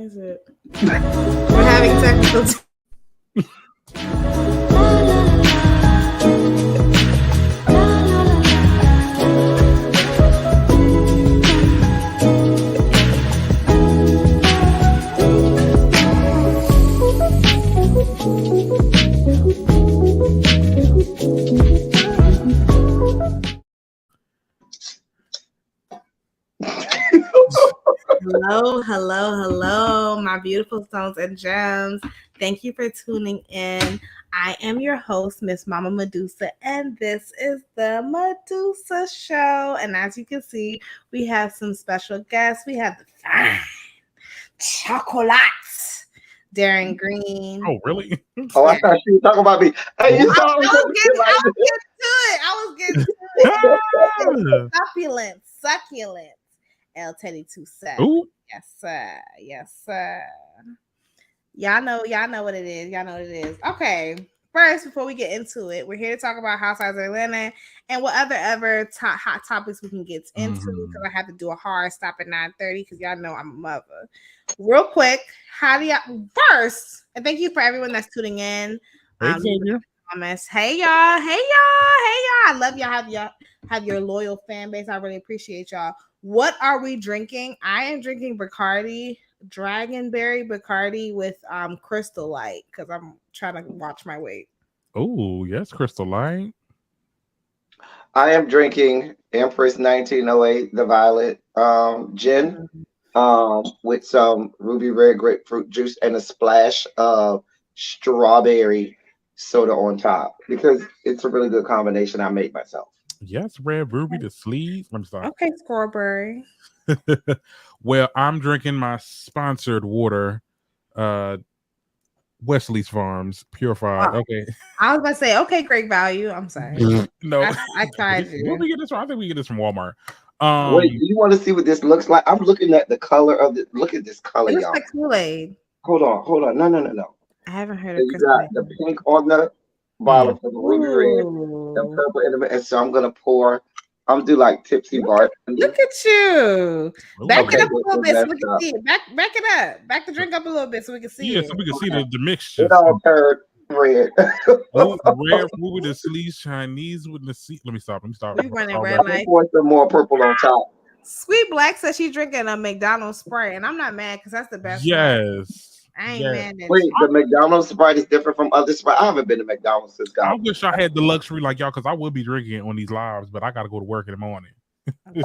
is it? We're having technical. Hello, my beautiful stones and gems. Thank you for tuning in. I am your host, Miss Mama Medusa, and this is the Medusa Show. And as you can see, we have some special guests. We have the fine chocolates, Darren Green. Oh, really? Oh, I thought you were talking about me. Hey, you saw me. I was getting to it. Succulent. L32 set. Ooh. Yes, sir. Y'all know what it is. Okay. First, before we get into it, we're here to talk about Housewives of Atlanta and what other hot topics we can get into, because I have to do a hard stop at 9:30 because y'all know I'm a mother. Real quick, how do y'all first? And thank you for everyone that's tuning in. Hey, Xavier. Hey y'all. I love y'all. Have your loyal fan base. I really appreciate y'all. What are we drinking? I am drinking Bacardi, Dragonberry Bacardi with Crystal Light, because I'm trying to watch my weight. Oh, yes, Crystal Light. I am drinking Empress 1908, the violet gin, with some ruby red grapefruit juice and a splash of strawberry soda on top, because it's a really good combination I made myself. Yes, red ruby, the sleeves. Let me stop. Okay, Strawberry. Well, I'm drinking my sponsored water, Wesley's Farms purified. Wow. Okay. I was about to say, okay, great value. I'm sorry. No, I tried you. Where we get this from? I think we get this from Walmart. Wait, do you want to see what this looks like? I'm looking at the color of it. Look at this color, It looks y'all. like Kool-Aid. Hold on. No. I haven't heard So of you got the pink on the bottle for the ruby red, the purple in the, and so I'm gonna pour. I'm do like tipsy bar. Look at you. Back it up a little bit so we so can see it. Back it up. Back the drink up a little bit so we can see it. Yeah, so we can see the mixture. It all turned red. Red ruby, the sleeves, Chinese with the seat. Let me stop. We running red light. Pour some more purple on top. Sweet Black says she's drinking a McDonald's Sprite, and I'm not mad because that's the best. Yes. I ain't mad at Wait, the McDonald's Sprite is different from other Sprite. I haven't been to McDonald's since I wish I had the luxury like y'all, because I would be drinking on these lives, but I got to go to work in the morning. You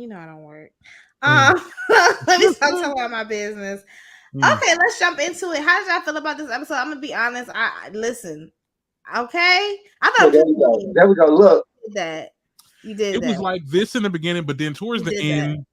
know I don't work. Let me stop talking about my business. Okay, let's jump into it. How did y'all feel about this episode? I'm gonna be honest. I listen. Okay, I thought there we go. Look, that you did. It was like this in the beginning, but then towards the end,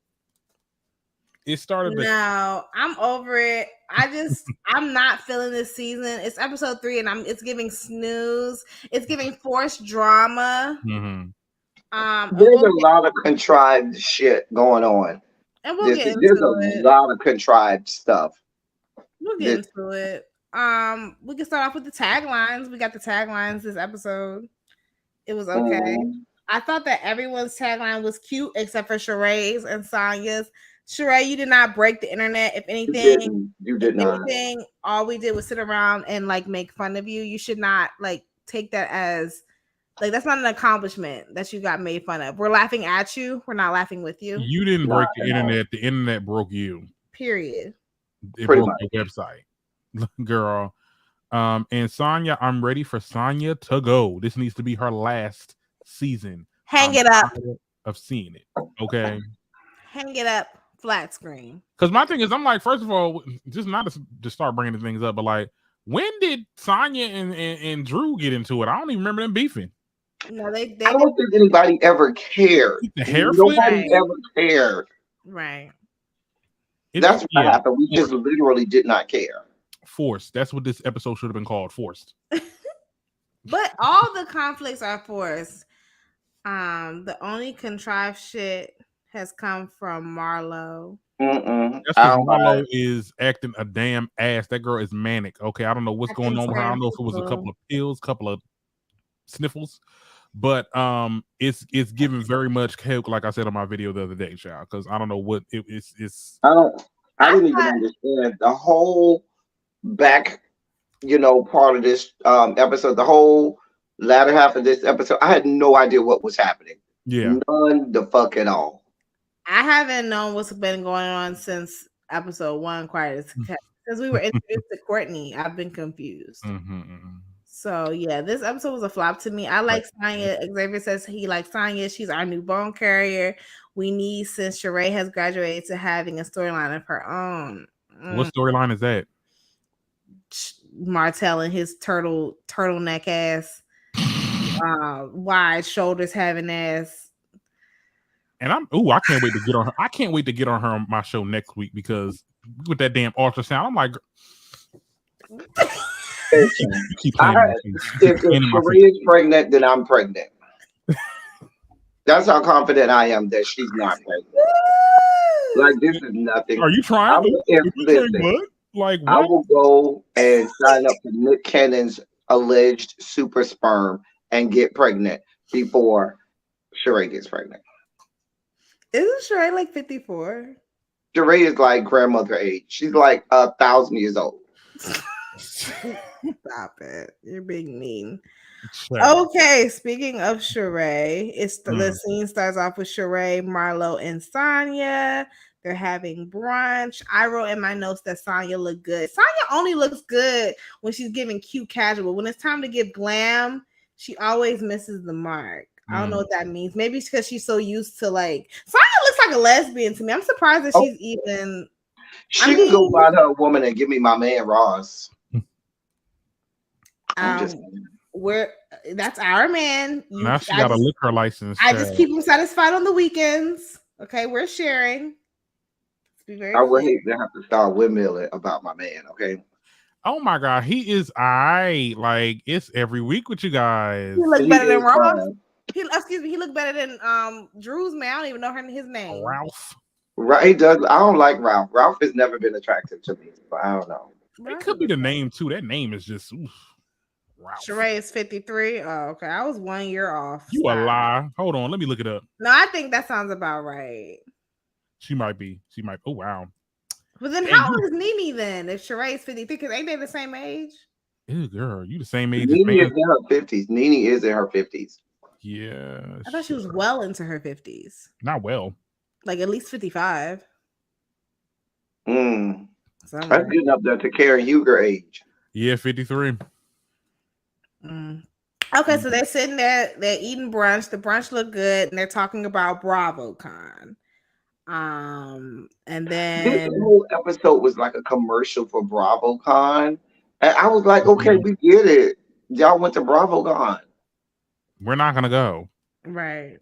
it started. No, I'm over it. I'm not feeling this season. It's episode 3, and it's giving snooze. It's giving forced drama. There's a lot of contrived shit going on, and we'll get into there's a lot of contrived stuff. We'll get into it. We can start off with the taglines. We got the taglines this episode. It was okay. I thought that everyone's tagline was cute except for Sheree's and Sonya's. Sheree, you did not break the internet. If anything, you did not. All we did was sit around and like make fun of you. You should not like take that as like that's not an accomplishment that you got made fun of. We're laughing at you. We're not laughing with you. You didn't break the internet. The internet broke you. Period. It broke your website, girl. And Sonya, I'm ready for Sonya to go. This needs to be her last season. Hang it up. Of seeing it. Okay. Hang it up. Flat screen. Because my thing is, I'm like, first of all, just not to start bringing things up, but like, when did Sonya and Drew get into it? I don't even remember them beefing. No, they I don't think anybody ever cared. The hair flip? Nobody ever cared. Right. That's what happened. We just literally did not care. Forced. That's what this episode should have been called. Forced. But all the conflicts are forced. The only contrived shit has come from Marlo. That's because Marlo is acting a damn ass. That girl is manic. Okay, I don't know what's going on with her. I don't know if it was a couple of pills, couple of sniffles, but it's given very much coke, like I said on my video the other day, child. Because I don't know what it's. I didn't even understand the whole back, part of this episode, the whole latter half of this episode. I had no idea what was happening. Yeah. None the fuck at all. I haven't known what's been going on since episode 1 quite as because we were introduced to Courtney. I've been confused. So yeah, this episode was a flop to me. I like Sonya. Xavier says he likes Sonya. She's our new bone carrier. We need, since Sheree has graduated, to having a storyline of her own. What storyline is that? Martell and his turtleneck ass, wide shoulders having ass. And I can't wait to get on her. I can't wait to get on her on my show next week because with that damn ultrasound, I'm like, you keep playing if Sheree is pregnant, then I'm pregnant. That's how confident I am that she's not pregnant. Like, this is nothing. Are you trying? Like, what? I will go and sign up for Nick Cannon's alleged super sperm and get pregnant before Sheree gets pregnant. Isn't Sheree like 54? Sheree is like grandmother age. She's like 1,000 years old. Stop it. You're being mean. Okay, speaking of Sheree, the scene starts off with Sheree, Marlo, and Sonya. They're having brunch. I wrote in my notes that Sonya looked good. Sonya only looks good when she's giving cute casual. When it's time to give glam, she always misses the mark. I don't know what that means. Maybe it's because she's so used to like Sonya looks like a lesbian to me. I'm surprised that she's even. She can go find her a woman and give me my man Ross. That's our man. Now she got a liquor license. I just keep him satisfied on the weekends. Okay, we're sharing. I would hate to have to start windmilling about my man. Okay. Oh my God, he is like it's every week with you guys. He look better than Ross. He looked better than Drew's man. I don't even know his name. Ralph. Right, he does. I don't like Ralph. Ralph has never been attractive to me, but I don't know. It could be the name too. That name is just Ralph. Sheree is 53. Oh, okay. I was 1 year off. You a lie. Hold on, let me look it up. No, I think that sounds about right. She might be. Oh wow. But then how old is Nene then? If Sheree is 53, because ain't they the same age? Ew, girl, you the same age Nene as is in her 50s. Nene is in her 50s. Yeah. I thought she was well into her 50s. Not well. Like at least 55. That's good up there to Karen Huger age. Yeah, 53. Okay, so they're sitting there, they're eating brunch. The brunch looked good, and they're talking about BravoCon. And then this whole episode was like a commercial for BravoCon. And I was like, okay, we get it. Y'all went to BravoCon. We're not gonna go. Right.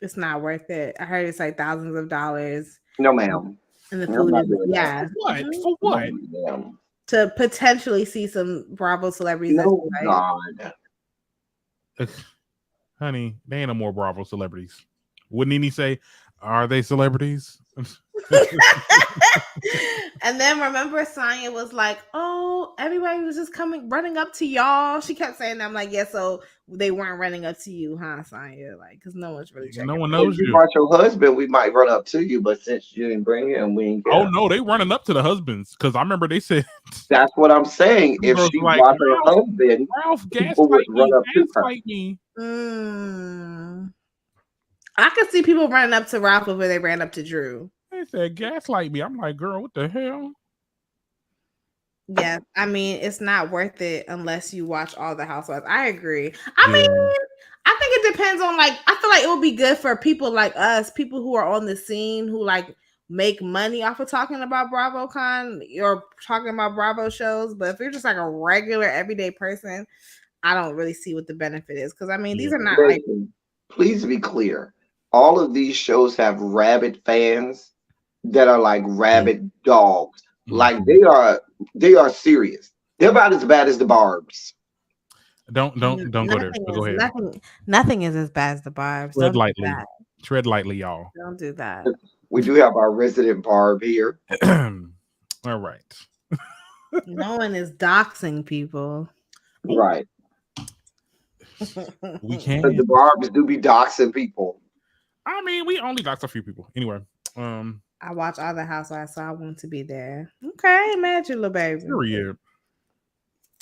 It's not worth it. I heard it's like thousands of dollars. No, ma'am. And the food is, yeah. For what? No, to potentially see some Bravo celebrities. No, God. Honey, they ain't no more Bravo celebrities. Wouldn't Nene say, are they celebrities? And then remember Sonya was like, oh, everybody was just running up to y'all. She kept saying that. I'm like, yeah, so they weren't running up to you, huh, Sonya? Like, because no one's really checking. No one knows you. If you brought your husband, we might run up to you, but since you didn't bring him, we ain't. Oh no, they running up to the husbands because I remember they said. That's what I'm saying. If she like, brought her husband, Ralph people would run up to her. Me. I could see people running up to Ralph before they ran up to Drew. They said gaslight me. I'm like, girl, what the hell? Yeah, I mean, it's not worth it unless you watch all the Housewives. I agree. I mean, I think it depends on, like, I feel like it would be good for people like us, people who are on the scene, who like make money off of talking about BravoCon or talking about Bravo shows. But if you're just like a regular everyday person, I don't really see what the benefit is. Because I mean, these are not like. Please be clear. All of these shows have rabid fans that are like rabid dogs. Like they are serious. They're about as bad as the Barbs. Don't go there. Go ahead. Nothing is as bad as the Barbs. Tread lightly. Tread lightly, y'all. Don't do that. We do have our resident Barb here. All right. No one is doxing people. Right. We can. The Barbs do be doxing people. I mean, we only dox a few people. Anyway. I watch all the Housewives, so I want to be there. Okay, imagine, little baby. Period.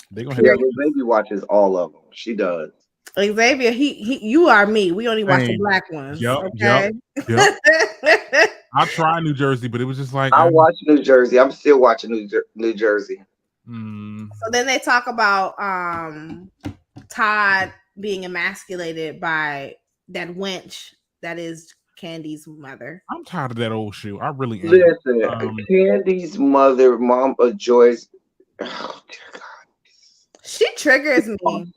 They gonna Yeah, have the baby watches all of them. She does. Xavier, he, you are me. We only watch the black ones. Yep, Okay. yep. I tried New Jersey, but it was just like I watch New Jersey. I'm still watching New Jersey. So then they talk about Todd being emasculated by that wench that is Candy's mother. I'm tired of that old shit. I really am. Listen, Candy's mother, Mama Joyce. Oh, dear God. She triggers me.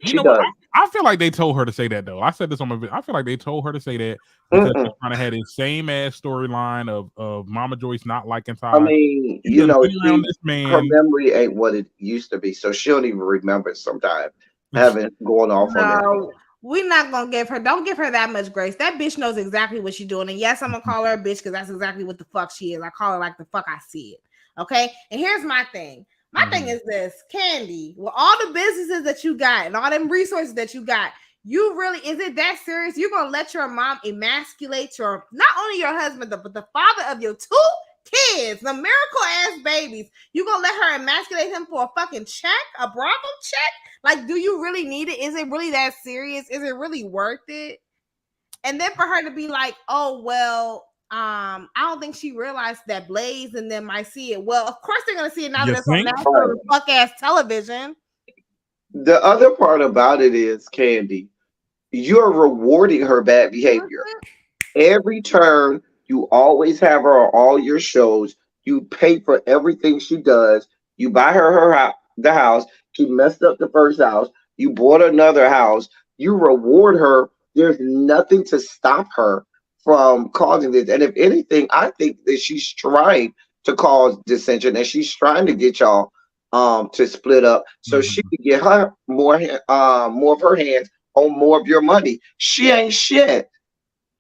She does. I feel like they told her to say that though. I said this on my video. I feel like they told her to say that because she's trying to have the same ass storyline of Mama Joyce not liking Todd. I mean, you know, this man. Her memory ain't what it used to be, so she don't even remember sometimes having going off on that. We're not gonna give her. Don't give her that much grace. That bitch knows exactly what she's doing. And yes, I'm gonna call her a bitch because that's exactly what the fuck she is. I call her like the fuck I see it. Okay. And here's my thing. My thing is this, Candy, with all the businesses that you got and all them resources that you got, you really, is it that serious? You're going to let your mom emasculate your, not only your husband, but the father of your 2 kids, the miracle ass babies. You going to let her emasculate him for a fucking check, a brothel check? Like, do you really need it? Is it really that serious? Is it really worth it? And then for her to be like, oh, well, I don't think she realized that Blaze and them might see it. Well, of course they're gonna see it now that it's on national fuck ass television. The other part about it is, Candy, you're rewarding her bad behavior. Every turn, you always have her on all your shows. You pay for everything she does. You buy her the house. She messed up the first house. You bought another house. You reward her. There's nothing to stop her from causing this. And if anything, I think that she's trying to cause dissension and she's trying to get y'all to split up so she can get her more of her hands on more of your money. She ain't shit.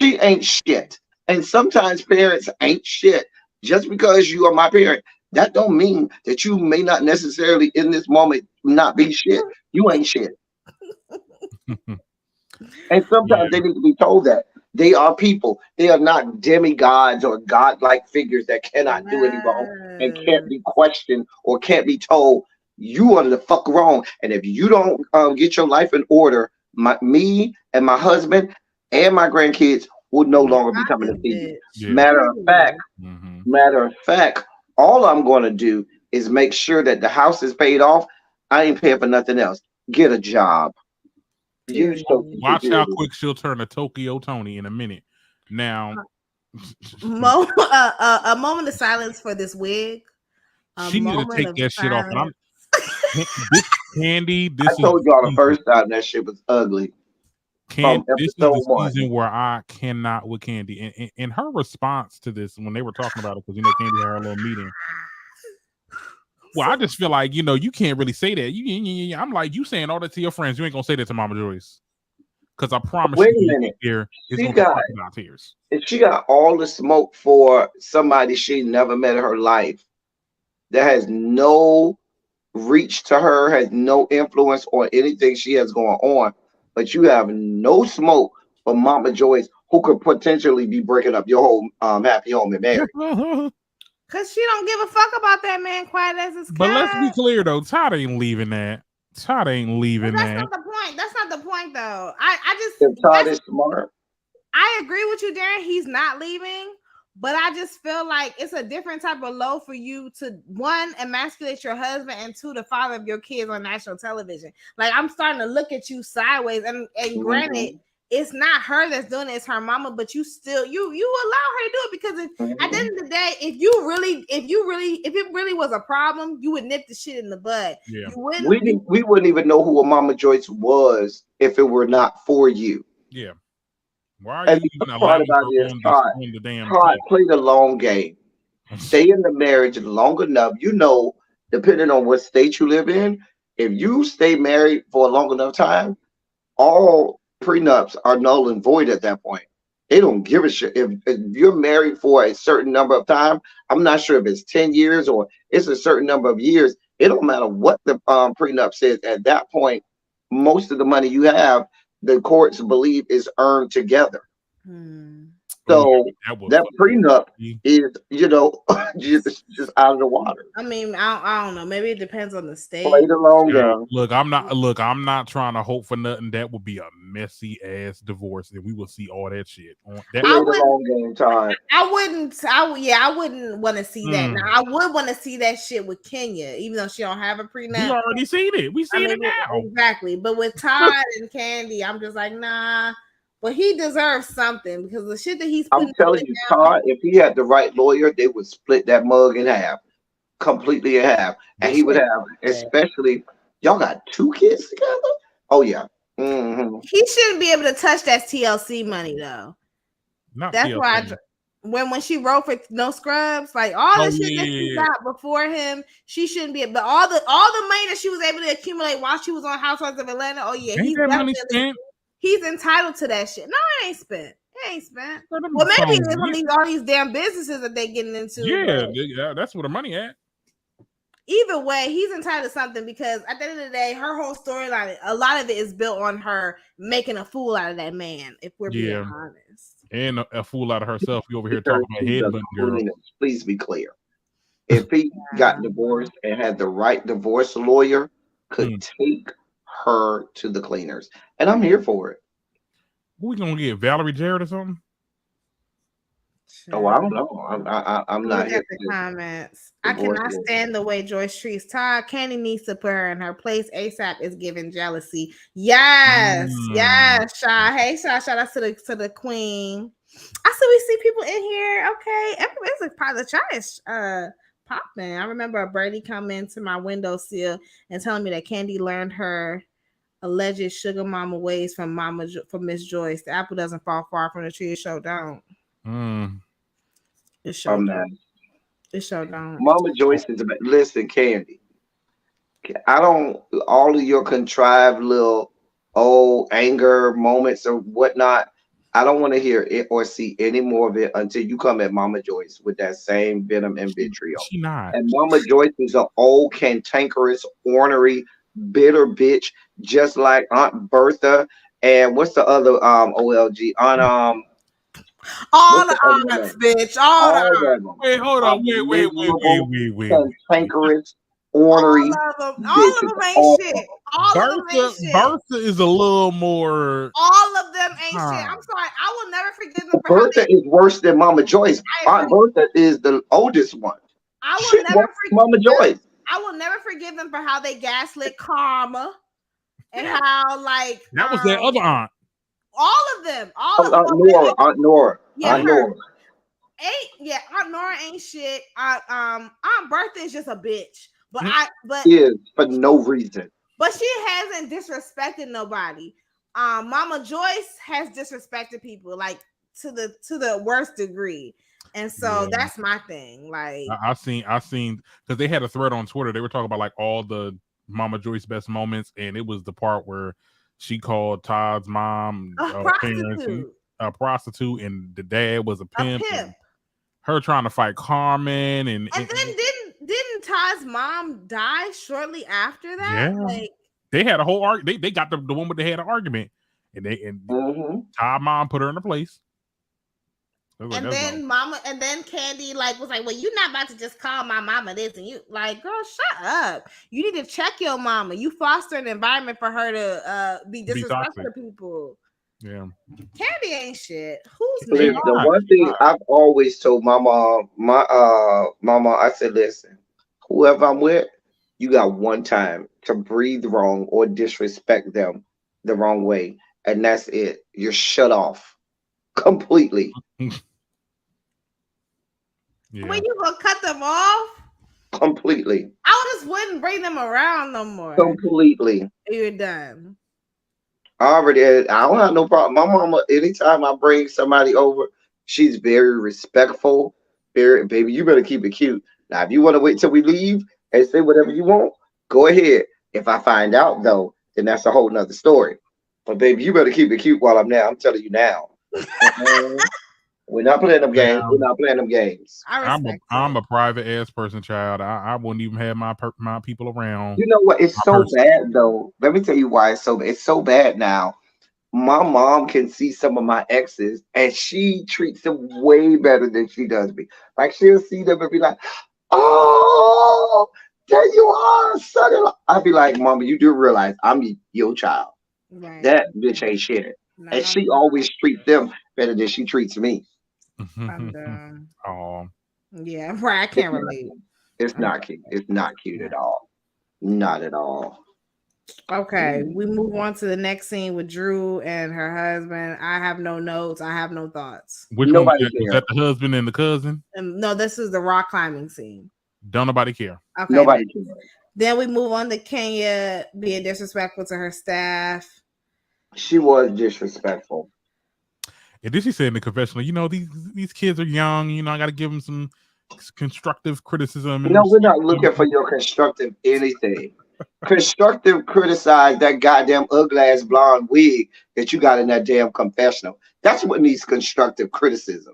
She ain't shit. And sometimes parents ain't shit. Just because you are my parent, that don't mean that you may not necessarily in this moment not be shit. You ain't shit. And sometimes they need to be told that. They are people. They are not demigods or godlike figures that cannot do any wrong and can't be questioned or can't be told you are the fuck wrong. And if you don't get your life in order, me and my husband and my grandkids will no longer be coming to see you. Matter of fact, all I'm going to do is make sure that the house is paid off. I ain't paying for nothing else. Get a job. Watch how quick she'll turn to Tokyo Tony in a minute. Now, a moment of silence for this wig. She need to take that shit off. And Candy, I told y'all the first time that shit was ugly. This is the season where I cannot with Candy. And her response to this when they were talking about it, because Candy had her little meeting. Well, I just feel like, you can't really say that. I'm like, you saying all that to your friends. You ain't going to say that to Mama Joyce. Because I promise you, here is going to be about tears. If she got all the smoke for somebody she never met in her life, that has no reach to her, has no influence on anything she has going on, but you have no smoke for Mama Joyce, who could potentially be breaking up your whole happy home and marriage. Because she don't give a fuck about that man, quiet as it's But let's be clear, though. Todd ain't leaving that. Todd ain't leaving that. That's not the point. That's not the point, though. I just... If Todd is smart. I agree with you, Darren. He's not leaving. But I just feel like it's a different type of low for you to, 1, emasculate your husband, and 2, the father of your kids on national television. Like, I'm starting to look at you sideways. And granted, it's not her that's doing it, it's her mama, but you still you allow her to do it because at the end of the day, if it really was a problem, you would nip the shit in the bud. Yeah. We wouldn't even know who a Mama Joyce was if it were not for you. Yeah. Why are you even allowing her on the damn Todd, play the long game. Stay in the marriage long enough. Depending on what state you live in, if you stay married for a long enough time, all prenups are null and void at that point. They don't give a shit. If you're married for a certain number of time, I'm not sure if it's 10 years or it's a certain number of years. It don't matter what the prenup says. At that point, most of the money you have, the courts believe, is earned together. So that that prenup is, just out of the water. I mean, I don't know. Maybe it depends on the state. Play the long game. Look, I'm not trying to hope for nothing. That would be a messy ass divorce, and we will see all that shit. Play the long game, Todd. I wouldn't want to see that. Now, I would want to see that shit with Kenya, even though she don't have a prenup. We already seen it. We seen it now. Exactly. But with Todd and Candy, I'm just like, nah. But he deserves something because the shit that he's putting. I'm telling you, Todd, if he had the right lawyer, they would split that mug in half, completely in half. And he would have, especially, y'all got 2 kids together? Oh, yeah. Mm-hmm. He shouldn't be able to touch that TLC money, though. That's TLC. Why when she wrote for No Scrubs, like all the shit that she got before him, she shouldn't be. But all the money that she was able to accumulate while she was on Housewives of Atlanta, oh yeah, he's entitled to that shit. No, it ain't spent. It ain't spent. Well, maybe it's all these damn businesses that they getting into. Yeah, that's where the money at. Either way, he's entitled to something because at the end of the day, her whole storyline, a lot of it is built on her making a fool out of that man, if we're being honest. And a fool out of herself. You over here talking about headbutting girl. Please be clear. If he got divorced and had the right divorce lawyer, could take her to the cleaners. And I'm here for it. Who we gonna get? Valerie Jarrett or something? Oh, I don't know. I'm not here. The comments. I cannot stand the way Joyce treats Todd. Candy needs to put her in her place. ASAP is giving jealousy. Yes, yes, Sha. Hey, Sha. Shout out to the queen. I see we see people in here. Okay, it's a part of the chat is popping. I remember a birdie coming to my windowsill and telling me that Candy learned her alleged sugar mama ways from Miss Joyce. The apple doesn't fall far from the tree. It sure don't. It sure don't. It sure don't. Mama Joyce is about, listen, Candy. I don't all of your contrived little anger moments or whatnot. I don't want to hear it or see any more of it until you come at Mama Joyce with that same venom and vitriol. She not. And Mama Joyce is an old, cantankerous, ornery, bitter bitch, just like Aunt Bertha. And what's the other OLG? Aunt all the aunts, bitch. All the aunts. Wait, hold on. Wait. Cantankerous, ornery. All of them ain't shit. Bertha is a little more. All of them ain't shit. I'm sorry. I will never forgive them. Bertha is worse than Mama Joyce. Aunt Bertha is the oldest one. I will never forgive Mama Joyce. I will never forgive them for how they gaslit Karma and how that was their other aunt. All of them. All of them. Aunt Nora. Yeah, Aunt Nora. Aunt Nora ain't shit. Aunt Bertha is just a bitch. But is for no reason. But she hasn't disrespected nobody. Mama Joyce has disrespected people to the worst degree. And so that's my thing. Like I seen because they had a thread on Twitter. They were talking about all the Mama Joyce best moments, and it was the part where she called Todd's mom a prostitute, and the dad was a pimp. Her trying to fight Carmen, and then didn't Todd's mom die shortly after that? Yeah, they had a whole argument. They got the one where they had an argument, and Todd's mom put her in her place. And then Candy was like, well, you're not about to just call my mama this, and you girl, shut up. You need to check your mama. You foster an environment for her to be disrespectful to people. Yeah. Candy ain't shit. Who's the one thing I've always told my mama, I said, listen, whoever I'm with, you got one time to breathe wrong or disrespect them the wrong way, and that's it. You're shut off completely. Yeah. When you gonna cut them off? Completely. I just wouldn't bring them around no more. Completely. You're done. I don't have no problem. My mama, anytime I bring somebody over, she's very respectful. Baby, you better keep it cute. Now, if you want to wait till we leave and say whatever you want, go ahead. If I find out though, then that's a whole nother story. But baby, you better keep it cute while I'm there. I'm telling you now. We're not playing them games. We're not playing them games. I'm a private ass person, child. I wouldn't even have my people around. You know what? It's so bad though. Let me tell you why it's so bad now. my mom can see some of my exes, and she treats them way better than she does me. Like she'll see them and be like, "Oh, there you are, son." I'd be like, "Mama, you do realize I'm your child. Right. That bitch ain't shit." And No, she always treats them better than she treats me. I'm done. Oh, Yeah, right. I It's can't not, relate. it's not cute. It's not cute at all. Not at all. Okay, we move on to the next scene with Drew and her husband. I have no notes. I have no thoughts. which one was Nobody that? Was cares. that the husband and the cousin? No, this is the rock climbing scene. Don't nobody care. Okay, Nobody cares. then we move on to Kenya being disrespectful to her staff. She was disrespectful. And then she said in the confessional, these kids are young. I got to give them some constructive criticism. And No, we're not looking for your constructive anything. Constructive criticize that goddamn ugly ass blonde wig that you got in that damn confessional. That's what needs constructive criticism.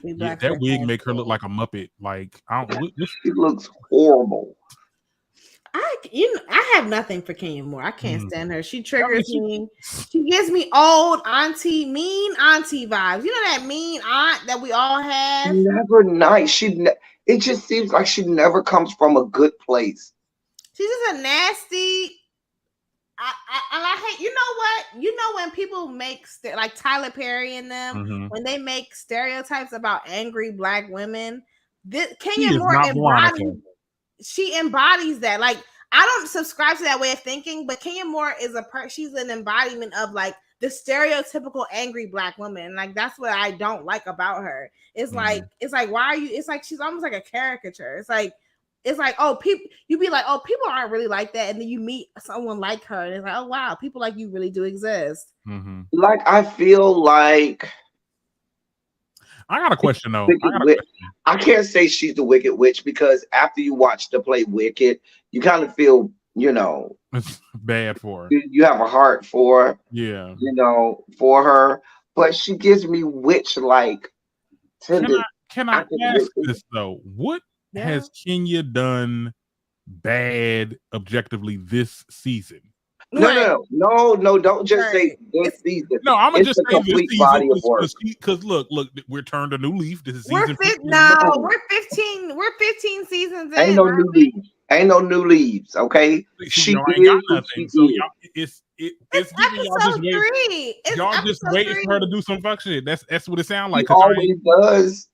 Yeah, that wig make her look like a Muppet. Like I don't. She looks horrible. I have nothing for Kenya Moore. I can't stand her. She triggers me. She gives me old mean auntie vibes. You know that mean aunt that we all have. Never nice. It just seems like she never comes from a good place. She's just a nasty. I hate. You know what? You know when people make like Tyler Perry and them when they make stereotypes about angry black women. Kenya Moore she embodies that. Like I don't subscribe to that way of thinking, but Kenya Moore is she's an embodiment of like the stereotypical angry black woman. And like that's what I don't like about her. It's like why are you? It's like she's almost like a caricature. It's like, oh, people, you be like, oh, people aren't really like that. And then you meet someone like her, and it's like, oh, wow, people like you really do exist. Like, I feel like. I got a question, though. I can't say she's the Wicked Witch because after you watch the play Wicked, you kind of feel, it's bad for her. You have a heart for her. Yeah. For her. But she gives me witch-like tendencies. Can I ask this, though? What has Kenya done bad objectively this season? No, don't just say this season. No, I'm gonna just say this season because look, we're turned a new leaf. This is season 15. We're 15 seasons in. Ain't no new leaves. Ain't no new leaves, okay? She is nothing. So it's episode 3. Y'all just waiting for her to do some fuck shit. That's what it sounds like. She always does.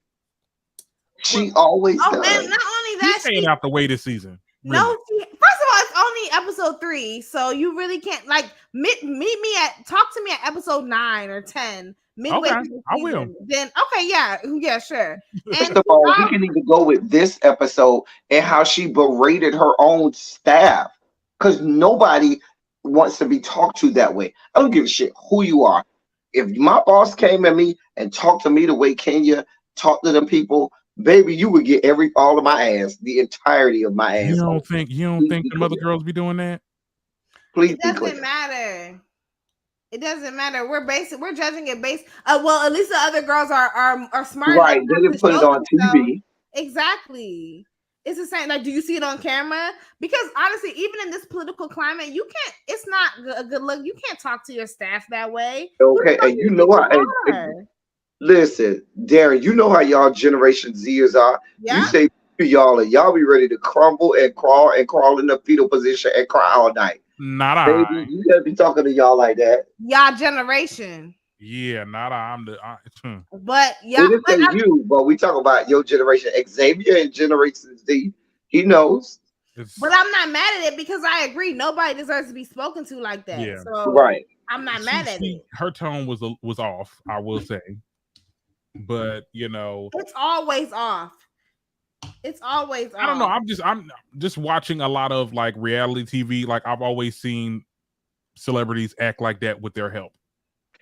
She always does. And not only that, she's staying out the way this season. Really. No, first of all, it's only episode 3, so you really can't meet me talk to me at episode 9 or 10. Midway okay, I will. Then yeah, sure. First of all, we can even go with this episode and how she berated her own staff because nobody wants to be talked to that way. I don't give a shit who you are. If my boss came at me and talked to me the way Kenya talked to them people, baby, you would get all of my ass, the entirety of my ass. You don't think the mother girls be doing that? Please, it doesn't matter. It doesn't matter. We're judging it based. Well, at least the other girls are smart. Right? They didn't put it on TV. Exactly. It's the same. Like, do you see it on camera? Because honestly, even in this political climate, you can't. It's not a good look. You can't talk to your staff that way. Okay, and you know what? Listen, Darren, you know how y'all Generation Zers are. Yeah. You say to y'all, and y'all be ready to crumble and crawl in the fetal position and cry all night. Not baby, you gotta be talking to y'all like that. Y'all generation. Yeah, not But yeah, but we talk about your generation. Xavier and Generation Z, he knows. But I'm not mad at it because I agree. Nobody deserves to be spoken to like that. Yeah. So right. I'm not mad at it. Her tone was off, I will say. But it's always off. It's always off. I don't know. I'm just watching a lot of like reality TV. Like I've always seen celebrities act like that with their help.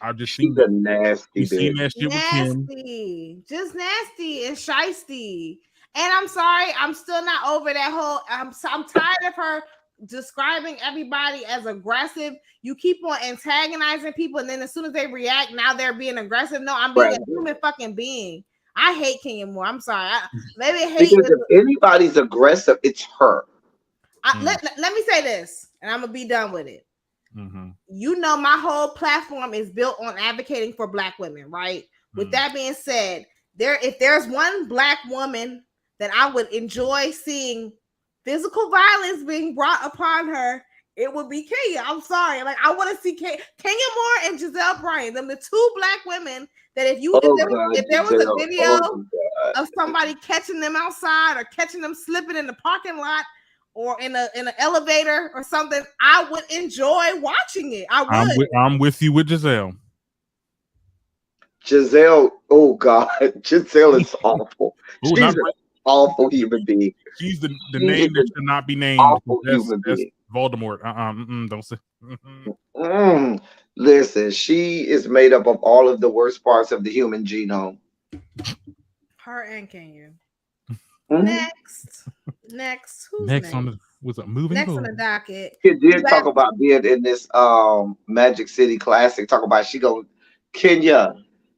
I've just seen that nasty. Seen that shit with Kim. Just nasty and shysty. And I'm sorry, I'm still not over that whole. I'm tired of her describing everybody as aggressive. You keep on antagonizing people, and then as soon as they react, now they're being aggressive. No, I'm being a human fucking being. I hate Kenya Moore. I'm sorry. Because if anybody's aggressive, it's her. Let me say this, and I'm gonna be done with it. You know, my whole platform is built on advocating for Black women, right? With that being said, if there's one Black woman that I would enjoy seeing physical violence being brought upon her, it would be Kenya. I'm sorry. Like, I want to see Kenya Moore and Giselle Bryant, them the two Black women that if there was a video of somebody catching them outside or catching them slipping in the parking lot or in an elevator or something, I would enjoy watching it. I would. I'm with you with Giselle. Giselle, oh God, Giselle is awful. She's an awful human being. She's the name that should not be named. That's Voldemort. Don't say. Listen, she is made up of all of the worst parts of the human genome. Her and Kenya. Next. Who's next? Was it moving? Next on the docket. She did talk about being in this Magic City Classic. Talk about Kenya,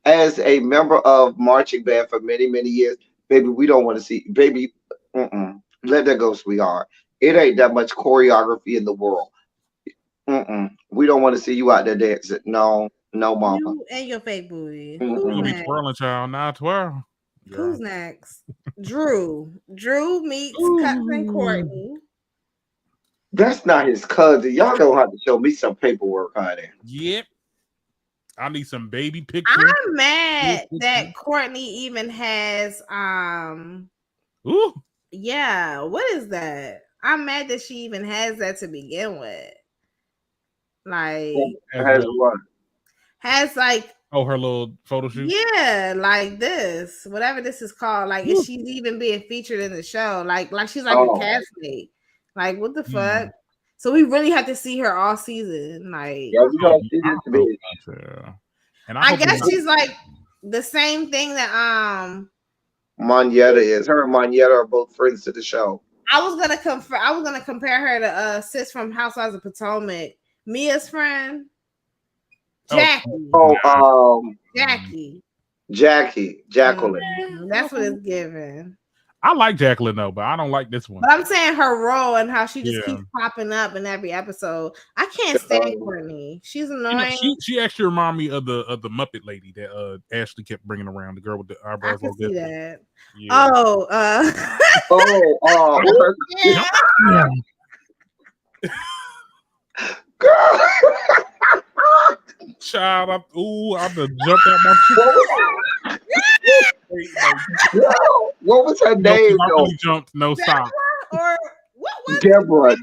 as a member of marching band for many, many years, baby, we don't want to see, baby, let that go, sweetheart. It ain't that much choreography in the world. We don't want to see you out there dancing. No, mama. You and your fake booty. You'll be twirling, child. Now twirl. Who's next? Drew meets cousin Courtney. That's not his cousin. Y'all don't have to show me some paperwork, honey. Yep. I need some baby pictures. I'm mad that Courtney even has yeah, what is that? I'm mad that she even has that to begin with. Like has what? Has like her little photo shoot? Yeah, like this. Whatever this is called. Like if she's even being featured in the show. Like she's like a castmate. Like what the fuck? So we really have to see her all season. Like and I guess she's like the same thing that Monyetta is. Her and Monyetta are both friends to the show. I was gonna compare her to sis from Housewives of Potomac, Mia's friend. Jackie. Jacqueline. That's what it's given. I like Jacqueline though, but I don't like this one. But I'm saying her role and how she just keeps popping up in every episode. I can't stand Courtney. She's annoying. She actually reminds me of the Muppet lady that Ashley kept bringing around, the girl with the eyebrows. I can see that. Yeah. Girl. Child, I'm gonna jump out my What was her name? I really jumped. No stop. Or what was Deborah.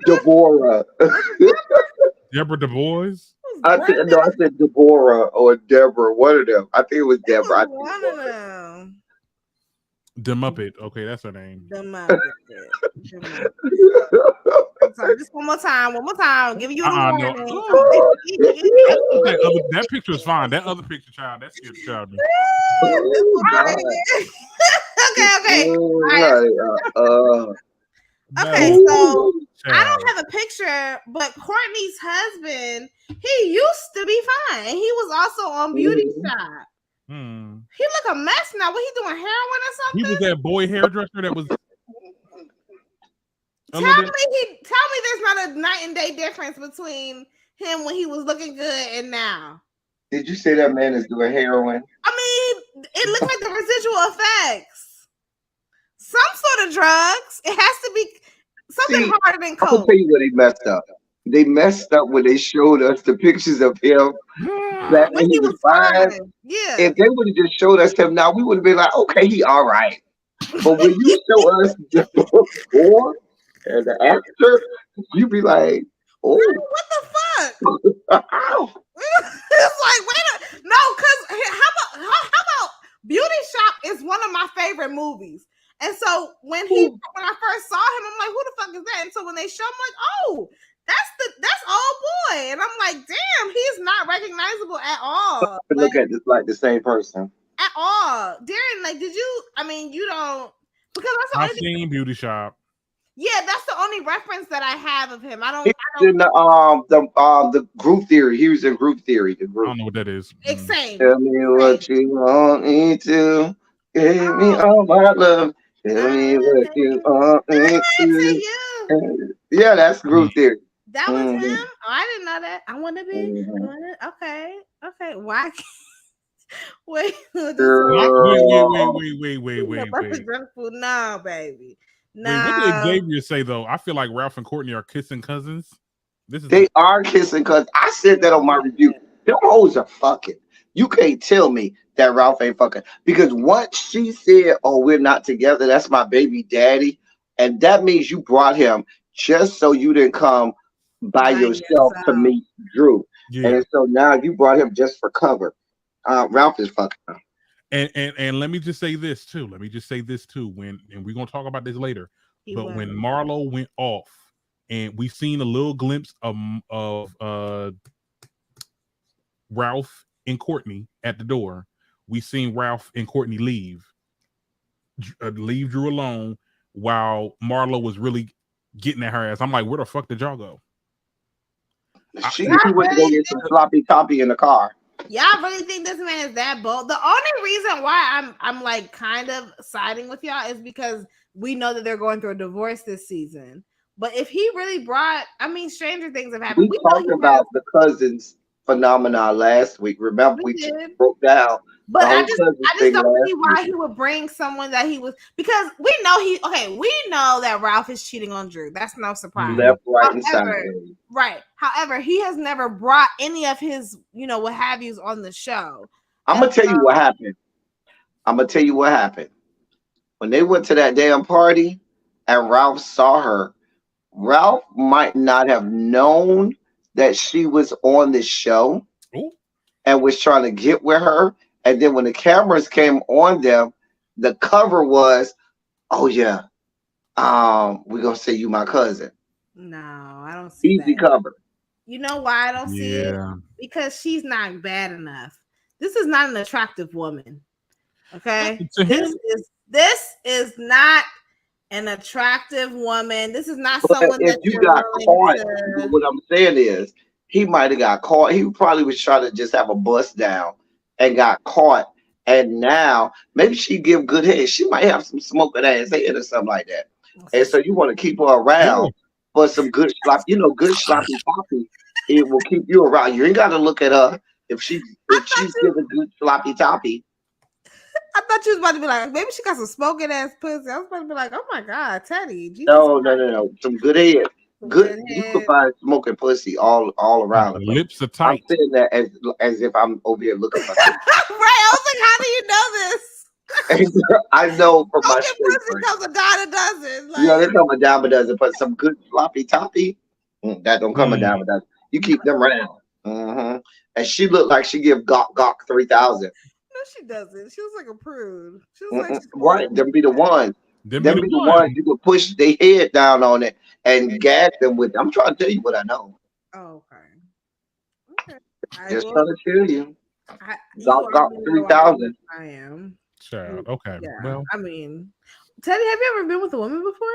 Deborah Du Bois. I said Deborah or Deborah. One of them. I think it was Deborah. One of them. The Muppet. Okay, that's her name. The Muppet. Sorry, just one more time. Give you a warning. That picture is fine. That other picture, child, that's your child. Okay. Okay, so I don't have a picture, but Courtney's husband, he used to be fine. He was also on Beauty Shop. He look a mess now. What he doing? Heroin or something? He was that boy hairdresser that was. Tell me there's not a night and day difference between him when he was looking good and now. Did you say that man is doing heroin? I mean, it looked like the residual effects. Some sort of drugs. It has to be something harder than coke. I'll tell you what they messed up. They messed up when they showed us the pictures of him when he was fine. Yeah. If they would have just showed us him now, we would have been like, okay, he all right. But when you show us the before and the after, you be like, oh, what the fuck? It's like, because how about Beauty Shop is one of my favorite movies. And so when I first saw him, I'm like, who the fuck is that? And so when they show him, I'm like, oh, that's old boy. And I'm like, damn, he's not recognizable at all. Look at this like the same person. At all. Darren, like, you don't, because that's the I've seen Beauty Shop. Yeah, that's the only reference that I have of him. I don't in the group theory. He was in group theory. The group. I don't know what that is. Same. Tell me what you want me to. Give me all my love. Tell me what you want me to. Yeah, that's group theory. That was him. Mhm. Oh, I didn't know that. I want to be. Mhm. Okay. Why? Wait, this Wait, one. Girl, wait. Drunk food. No, baby. Wait, what did No. Xavier say though? I feel like Ralph and Courtney are kissing cousins. This is they are kissing because I said that on my review. Them hoes are fucking. You can't tell me that Ralph ain't fucking because once she said, "Oh, we're not together," that's my baby daddy, and that means you brought him just so you didn't come by By yourself to yourself. meet Drew, yeah. and so now you brought him just for cover. Ralph is fucking. And let me just say this too. When and we're gonna talk about this later. He But when was. Marlo went off, and we seen a little glimpse of Ralph and Courtney at the door, we seen Ralph and Courtney leave Drew alone while Marlo was really getting at her ass. I'm like, where the fuck did y'all go? She Y'all he went to go really, get some sloppy toppy in the car. y'all really think this man is that bold? The only reason why I'm like kind of siding with y'all is because we know that they're going through a divorce this season. But if he really brought, I mean, stranger things have happened. We We know talked he has. about the cousins phenomenon last week. Remember, We we did. broke down But the whole cousins I just thing don't last see week. why he would bring someone that he was because we know that Ralph is cheating on Drew. That's no surprise. Left, right, and However, sideways. right. However, he has never brought any of his, what have yous on the show. I'm And gonna tell you what happened. I'm gonna tell you what happened when they went to that damn party, and Ralph saw her. Ralph might not have known that she was on the show Oh, and was trying to get with her. And then when the cameras came on them, the cover was, "Oh yeah, we're gonna say you my cousin." no, I don't see Easy that. cover. You know why I don't see it? yeah. Because she's not bad enough. This is not an attractive woman. Okay. To him, This is not an attractive woman. This is not But someone if that you you're got willing caught, but to. what I'm saying is he might have got caught. He probably was trying to just have a bust down and got caught. And now maybe she give good head. She might have some smoking ass head or something like that. And so you want to keep her yeah. around for some good slop, good sloppy toppy. It will keep you around. You ain't got to look at her if I she's thought you giving good sloppy toppy. I thought you was about to be like, maybe she got some smoking ass pussy. I was about to be like, oh my god, Teddy, Jesus No, no, Christ, no, no. Some good head. some Good. good You could head. find smoking pussy all around the The place. lips are I'm tight. saying that as if I'm over here looking for some. Right. I was like, how do you know this? I know from my Smoking straight pussy friend. comes a dime a dozen. They Like, come a dime a dozen, but some good sloppy toppy, that don't come a dime a dozen. You keep them around. And she looked like she give Gawk 3,000. no, she doesn't. She was like a prude. She was like she's going Right, them be the ones. Them be Them the be the one. ones you could push their head down on it and gas them with. I'm trying to tell you what I know. oh, okay. Okay. I Just will. trying to tell you. You Gawk are Gawk more three wise than thousand. I am. Child. Okay. Yeah. Well, I mean, Teddy, have you ever been with a woman before?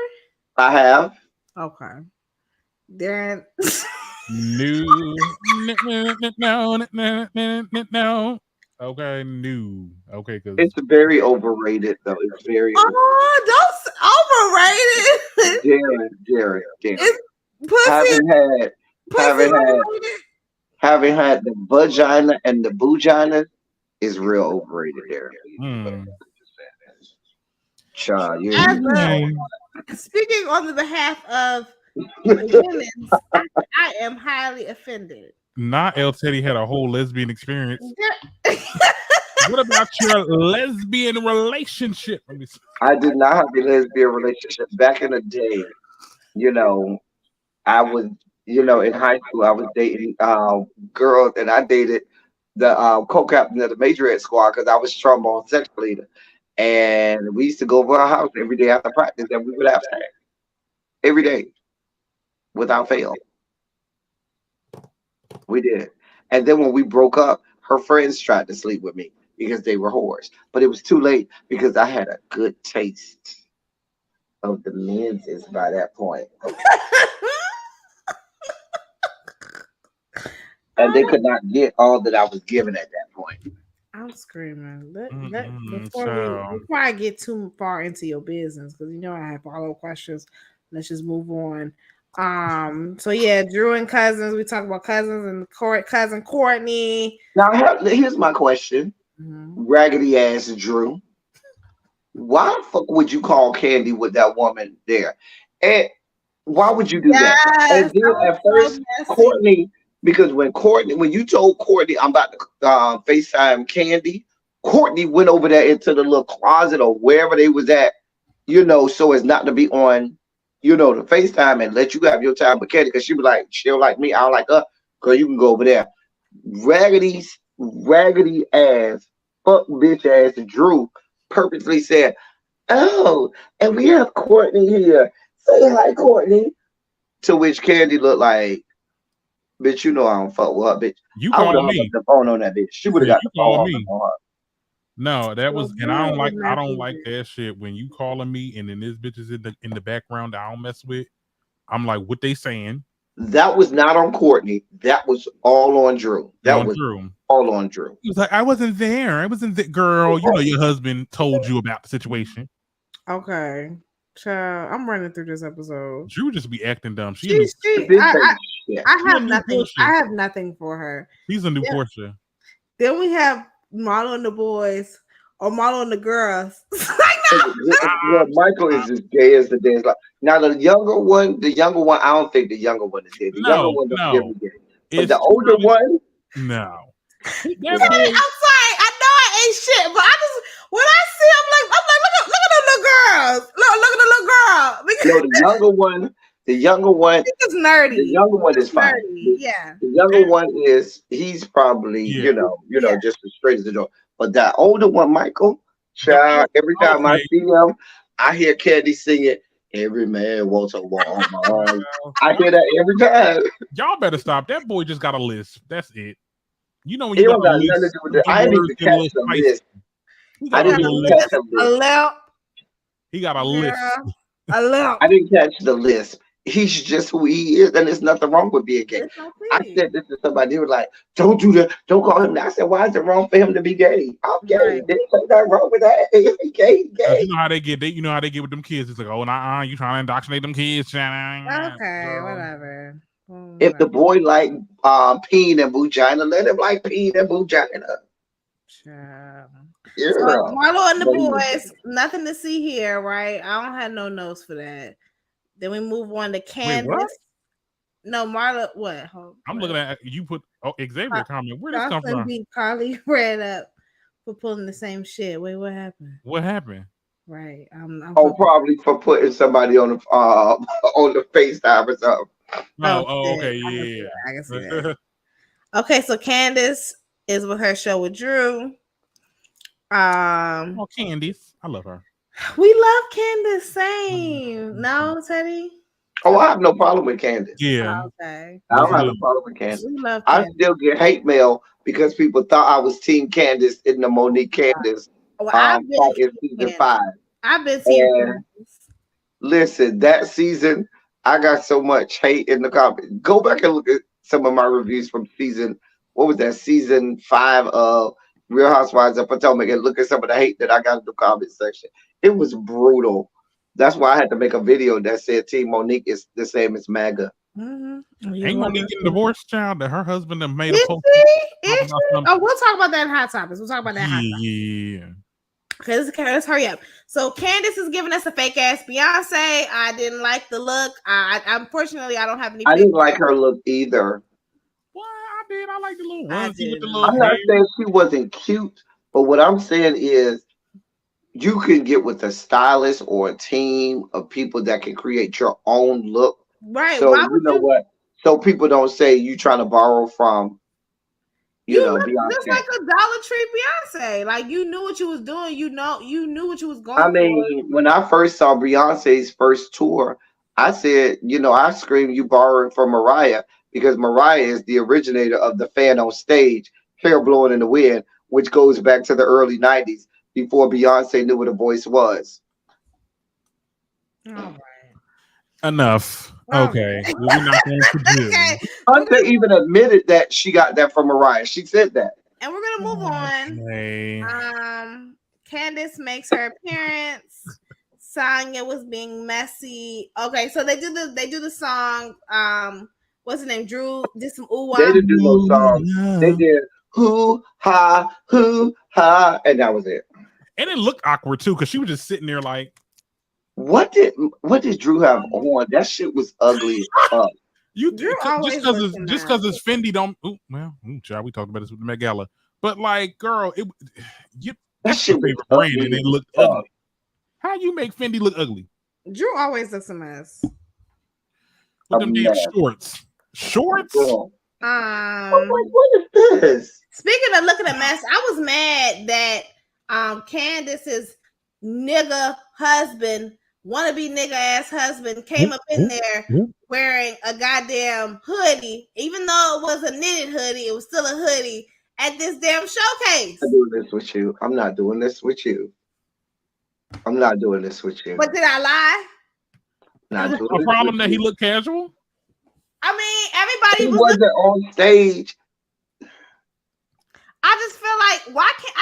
I have. Okay. Darren. no. Okay, new. Okay, because It's very overrated though. It's very Oh, don't overrated. Jared. It's pussy. Having had Pussy having had overrated. having had the vagina and the vagina is real overrated there. Child, you ain't As even know. speaking on the behalf of women's, I am highly offended. not El Teddy had a whole lesbian experience. What about your lesbian relationship? Let me see. I did not have a lesbian relationship back in the day. You know, I was, in high school, I was dating girls, and I dated the co-captain of the majorette squad because I was trombone section leader, and we used to go over our house every day after practice, and we would have sex every day without fail. We did. And then when we broke up, her friends tried to sleep with me because they were whores, but it was too late because I had a good taste of the men's by that point, and they could not get all that I was given at that point. I'm screaming. Child. Before I get too far into your business, because I have follow questions. Let's just move on. So yeah, Drew and cousins. We talk about cousins and cousin Courtney. Now, here's my question: raggedy ass Drew. Why the fuck would you call Candy with that woman there? And why would you do that? Yes, And then at first, Courtney, because when you told Courtney I'm about to FaceTime Candy, Courtney went over there into the little closet or wherever they was at, so as not to be on, the FaceTime and let you have your time with Candy, because she was like, she'll like me, I don't like her, girl, you can go over there. Raggedy ass, fuck bitch ass Drew purposely said, "Oh, and we have Courtney here. Say hi, Courtney." To which Candy looked like, "Bitch, you know I don't fuck with her, bitch." I would have hung up the phone on that bitch. She would have got the phone on her. No, that was, and I don't like that shit. When you calling me and then this bitch is in the background that I don't mess with, I'm like, what they saying? That was not on Courtney. That was all on Drew. All on Drew. He was like, I wasn't there. I wasn't there. Girl, your husband told you about the situation. Okay. Child, I'm running through this episode. Drew just be acting dumb. I have nothing for her. She's a new Portia. Then we have Marlo and the boys or Marlo and the girls. Michael is as gay as the day is like. Now the younger one, I don't think the younger one is gay. The younger one is gay. But the older one, no. I'm sorry, I know I ain't shit, but when I see, I'm like, look at the little girls. Look at the little girl. The younger one is nerdy. The younger one is fine. Yeah. The younger one he's probably, just as straight as the door. But that older one, Michael, child, every time I see him, I hear Candy singing, "Every man wants a walk on my arm." I hear that every time. Y'all better stop. That boy just got a list. That's it. You know when you got a list. I didn't even catch the list. I didn't catch the list. He got a list. I didn't catch the list. He's just who he is, and there's nothing wrong with being gay. I said this to somebody. They were like, "Don't do that. Don't call him that." I said, "Why is it wrong for him to be gay? I'm gay. There's nothing wrong with that. He's gay. You know how they get. You know how they get with them kids. It's like, oh, nah, you trying to indoctrinate them kids? Okay, whatever. If the boy like peeing and vagina, let him like peeing and vagina. So Marlo and the boys, nothing to see here, right? I don't have no notes for that. Then we move on to Candace. Wait, what? No, Marla. What? I'm looking at you. Put Xavier comment. Where this come from? Carly read up for pulling the same shit. Wait, what happened? What happened? Right. Probably for putting somebody on the FaceTime or something. Okay, yeah. I can see that. Okay, so Candace is with her show with Drew. Candace, I love her. We love Candace. Same. No, Teddy. Oh, I have no problem with Candace. Yeah. Okay. I don't have no problem with Candace. We love Candace. I still get hate mail because people thought I was Team Candace in the Monique Candace. In season 5. I've been Team Candace. Listen, that season I got so much hate in the comments. Go back and look at some of my reviews from season 5 of Real Housewives of Potomac, and look at some of the hate that I got in the comment section. It was brutal. That's why I had to make a video that said Team Monique is the same as MAGA. Mm-hmm. Ain't Monique getting divorced, child? That her husband have made a post. We'll talk about that in Hot Topics. We'll talk about that. Yeah. Okay, let's hurry up. So Candace is giving us a fake ass Beyonce. I didn't like the look. Unfortunately, I don't have any. I didn't like her look either. Well, I did. I like the little onesie with the little. I'm not saying she wasn't cute, but what I'm saying is, you can get with a stylist or a team of people that can create your own look. Right. So you know what? So people don't say you trying to borrow from. You know, Beyonce. Just like a Dollar Tree Beyonce. Like you knew what you was doing. You knew what you was going. I mean, when I first saw Beyonce's first tour, I said, I screamed, "You borrowing from Mariah," because Mariah is the originator of the fan on stage, hair blowing in the wind, which goes back to the early '90s before Beyonce knew what a voice was. All right. Enough. Okay. We're not going to do. Hunter even admitted that she got that from Mariah. She said that. And we're gonna move on. Candace makes her appearance. Sonya was being messy. Okay, so they do the song. What's the name? Drew did some ooh They wah. didn't do no songs. They did hoo ha, and that was it. And it looked awkward too, because she was just sitting there like, what did Drew have on? That shit was ugly as fuck. You Drew just because it's Fendi don't. Child, we talked about this with the Met Gala, but like, girl, that's shit your favorite was brand, and it looked ugly. How you make Fendi look ugly? Drew always looks a mess with them damn shorts. Oh what is this? Speaking of looking a mess, I was mad that Candace's nigga husband, wannabe nigga ass husband, came up in there wearing a goddamn hoodie, even though it was a knitted hoodie, it was still a hoodie at this damn showcase. I'm doing this with you. I'm not doing this with you. I'm not doing this with you. But did I lie? Not doing a problem that he looked casual. I mean, everybody wasn't on stage. I just feel like why can't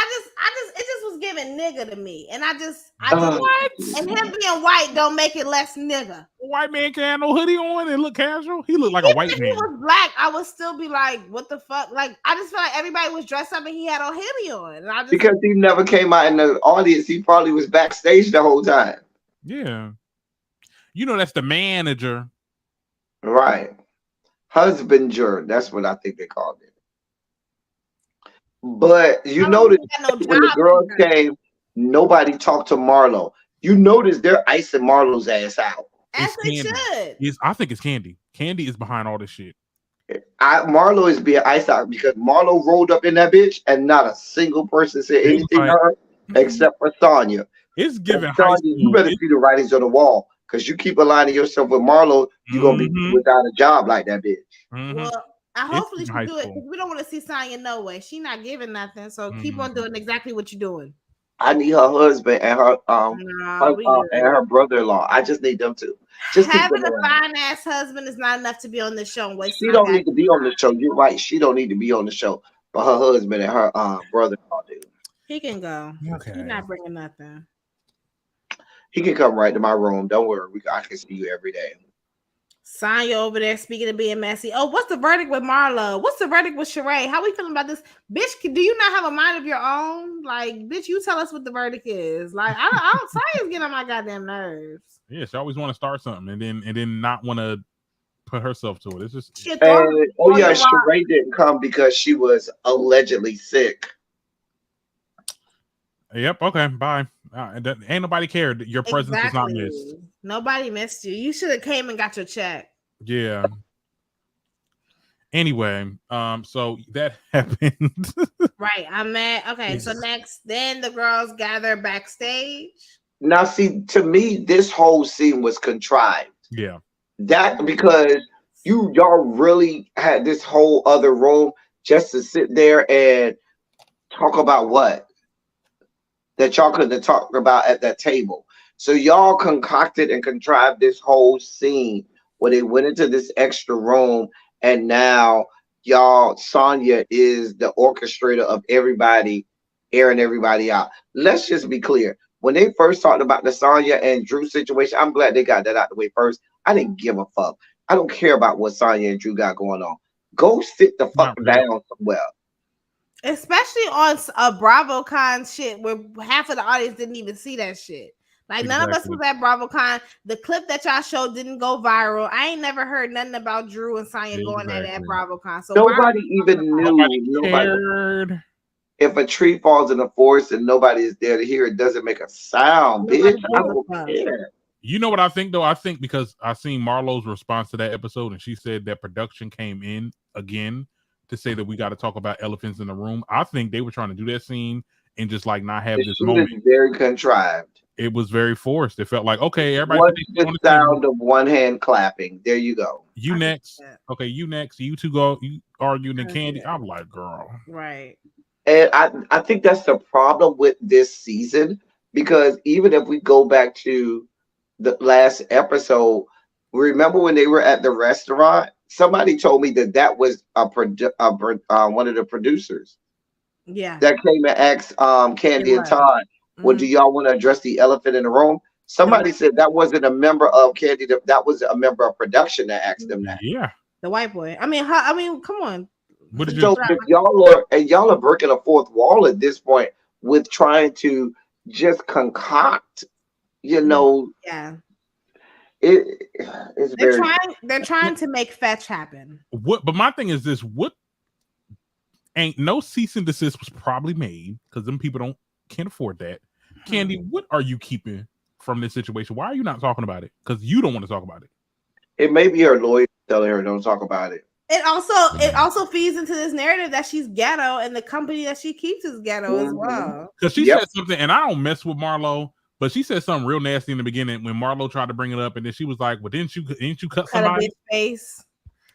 it just was giving nigga to me, and I just what? And him being white don't make it less nigga. A white man can't have no hoodie on and look casual. He looked like a white man. If he was black, I would still be like, what the fuck? Like, I just feel like everybody was dressed up and he had a hoodie on. And I just, because he never came out in the audience, he probably was backstage the whole time. Yeah, that's the manager, right? Husbander. That's what I think they called it. But you notice when the girls came, nobody talked to Marlo. You notice they're icing Marlo's ass out. As they should. I think it's Candy. Candy is behind all this shit. Marlo is being iced out because Marlo rolled up in that bitch and not a single person said anything to her except for Sonya. It's giving Sonya, you better see the writings on the wall because you keep aligning yourself with Marlo, you're going to be without a job like that bitch. Well, hopefully she do it because we don't want to see Sonya no way. She not giving nothing, so keep on doing exactly what you're doing. I need her husband and her and her brother-in-law. I just need them to just having a fine ass husband is not enough to be on the show. She don't need to be on the show. You're right. She don't need to be on the show, but her husband and her brother-in-law do. He can go. Okay, he's not bringing nothing. He can come right to my room. Don't worry. I can see you every day. Sonya over there speaking of being messy. Oh, what's the verdict with Marlo? What's the verdict with Sheree? How we feeling about this? Bitch, do you not have a mind of your own? Like, bitch, you tell us what the verdict is. Like, I don't Sonya's getting on my goddamn nerves. Yeah, she always want to start something and then not want to put herself to it. It's just Sheree didn't come because she was allegedly sick. Yep. Okay. Bye. Ain't nobody cared. Your presence was not missed. Nobody missed you. You should have came and got your check. Yeah. Anyway, so that happened. Right. I'm mad. Okay. So next, then the girls gather backstage. Now, see, to me, this whole scene was contrived. Yeah. That because y'all really had this whole other room just to sit there and talk about what? That y'all couldn't have talked about at that table. So y'all concocted and contrived this whole scene where they went into this extra room, and now Sonya is the orchestrator of everybody, airing everybody out. Let's just be clear. When they first talked about the Sonya and Drew situation, I'm glad they got that out the way first. I didn't give a fuck. I don't care about what Sonya and Drew got going on. Go sit the fuck down somewhere. Especially on a BravoCon shit where half of the audience didn't even see that shit. Like none of us was at BravoCon. The clip that y'all showed didn't go viral. I ain't never heard nothing about Drew and Sonya going at BravoCon. So nobody even knew. Nobody. If a tree falls in the forest and nobody is there to hear it, doesn't make a sound, bitch. I don't care. You know what I think though? I think because I seen Marlo's response to that episode, and she said that production came in again to say that we got to talk about elephants in the room. I think they were trying to do that scene and just like not have this moment. It was very contrived. It was very forced. It felt like, okay, everybody. What's the sound of one hand clapping? There you go. You next. Okay, you next. You two go. You arguing and Candy. I'm like, girl. Right. And I think that's the problem with this season, because even if we go back to the last episode, remember when they were at the restaurant? Somebody told me that was one of the producers. Yeah. That came and asked Candy and Todd, well, do y'all want to address the elephant in the room? Somebody said that wasn't a member of Candy. That was a member of production that asked them that. Yeah. The white boy. I mean, come on. What did So if y'all are breaking a fourth wall at this point with trying to just concoct, you know, yeah, it's they're trying to make fetch happen. But my thing is this: what ain't no cease and desist was probably made because them people can't afford that. Candy, what are you keeping from this situation? Why are you not talking about it? Because you don't want to talk about it. It may be her lawyer telling her don't talk about it. It also feeds into this narrative that she's ghetto and the company that she keeps is ghetto as well. Because she said something, and I don't mess with Marlo, but she said something real nasty in the beginning when Marlo tried to bring it up, and then she was like, "Well, didn't you cut somebody?" A bitch face.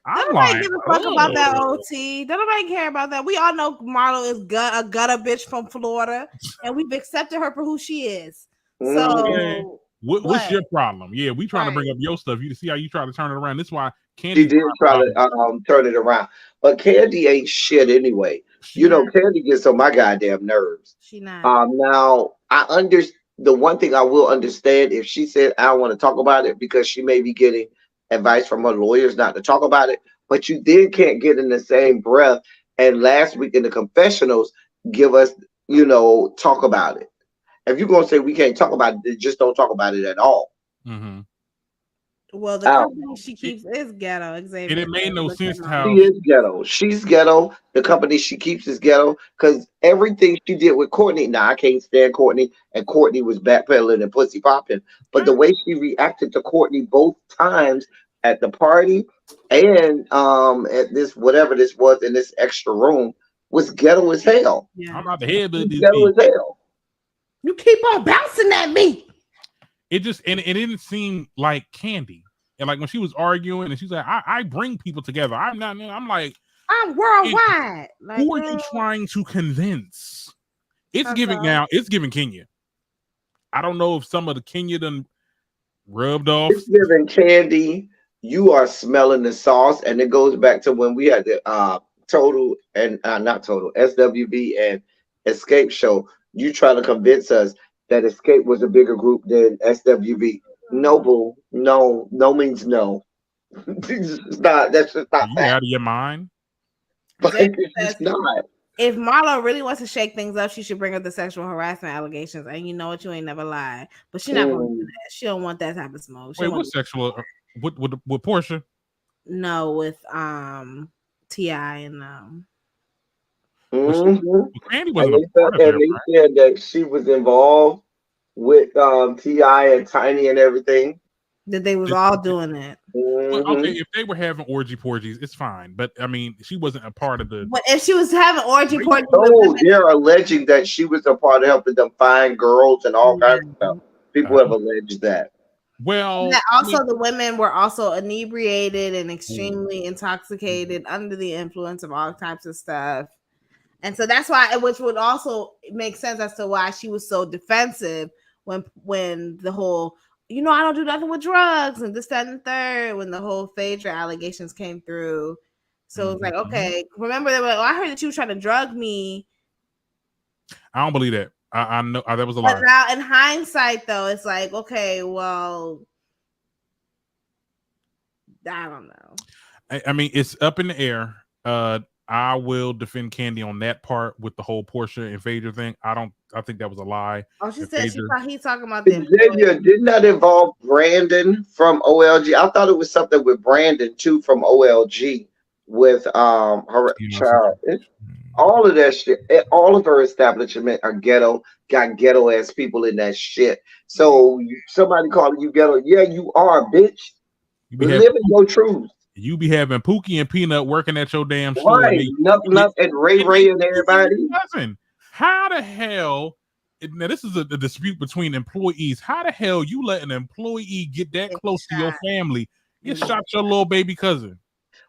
I'm nobody give a fuck about that OT. Don't nobody care about that. We all know Marlo is a gutter bitch from Florida, and we've accepted her for who she is. So what's your problem? Yeah, we trying to bring up your stuff. You see how you try to turn it around. That's why Candy did try to turn it around, but Candy ain't shit anyway. Candy gets on my goddamn nerves. She not. Now I understand. The one thing I will understand if she said I don't want to talk about it because she may be getting advice from her lawyers not to talk about it, but you then can't get in the same breath. And last week in the confessionals, give us, talk about it. If you're gonna say we can't talk about it, just don't talk about it at all. Mm-hmm. Well, the company she keeps is ghetto. Xavier. And it made no sense how she is ghetto. She's ghetto. The company she keeps is ghetto because everything she did with Courtney. Now I can't stand Courtney, and Courtney was backpedaling and pussy popping. But the way she reacted to Courtney both times at the party and at this whatever this was in this extra room was ghetto as hell. Yeah. I'm about to head these ghetto as hell. You keep on bouncing at me. It just and it didn't seem like Candy. And like when she was arguing and she's like, I bring people together. I'm like, I'm worldwide. Like, who are you trying to convince? It's giving Kenya. I don't know if some of the Kenya done rubbed off. It's giving Candy. You are smelling the sauce, and it goes back to when we had the Total and not Total SWB and Escape show. You trying to convince us that Escape was a bigger group than SWB. No, boo. No means no. It's not. That's just not. Are you out of your mind? But it's not. If Marlo really wants to shake things up, she should bring up the sexual harassment allegations. And you know what? You ain't never lied. But she's not going to do that. She don't want that type of smoke. Wait, what sexual? With Portia? No, with T.I. and Candy wasn't and they said that she was involved with T.I. and Tiny and everything. That they was all doing it. Well, okay, if they were having porgies, it's fine. But I mean, she wasn't a part of the. But if she was having porgies, they're alleging that she was a part of helping them find girls and all kinds of stuff. People have alleged that. Well, the women were also inebriated and extremely intoxicated under the influence of all types of stuff. And so that's why, which would also make sense as to why she was so defensive when the whole, I don't do nothing with drugs and this, that, and the third, when the whole Phaedra allegations came through. So it's like, okay, remember they were like, I heard that you were trying to drug me. I don't believe that. I know that was a lie. But now in hindsight, though, it's like, okay, well, I don't know. I mean, it's up in the air. I will defend Candy on that part with the whole Portia and Phaedra thing. I think that was a lie. Oh, she said he's talking about them. Didn't that involve Brandon from OLG? I thought it was something with Brandon too from OLG with her child. All of that shit, all of her establishment are ghetto, got ghetto ass people in that shit. So somebody calling you ghetto, yeah, you are, bitch. Living your truth. You be having Pookie and Peanut working at your damn store. Right, Nup and Ray and everybody. Listen, how the hell? Now this is a dispute between employees. How the hell you let an employee get that close to your family? You shot your little baby cousin.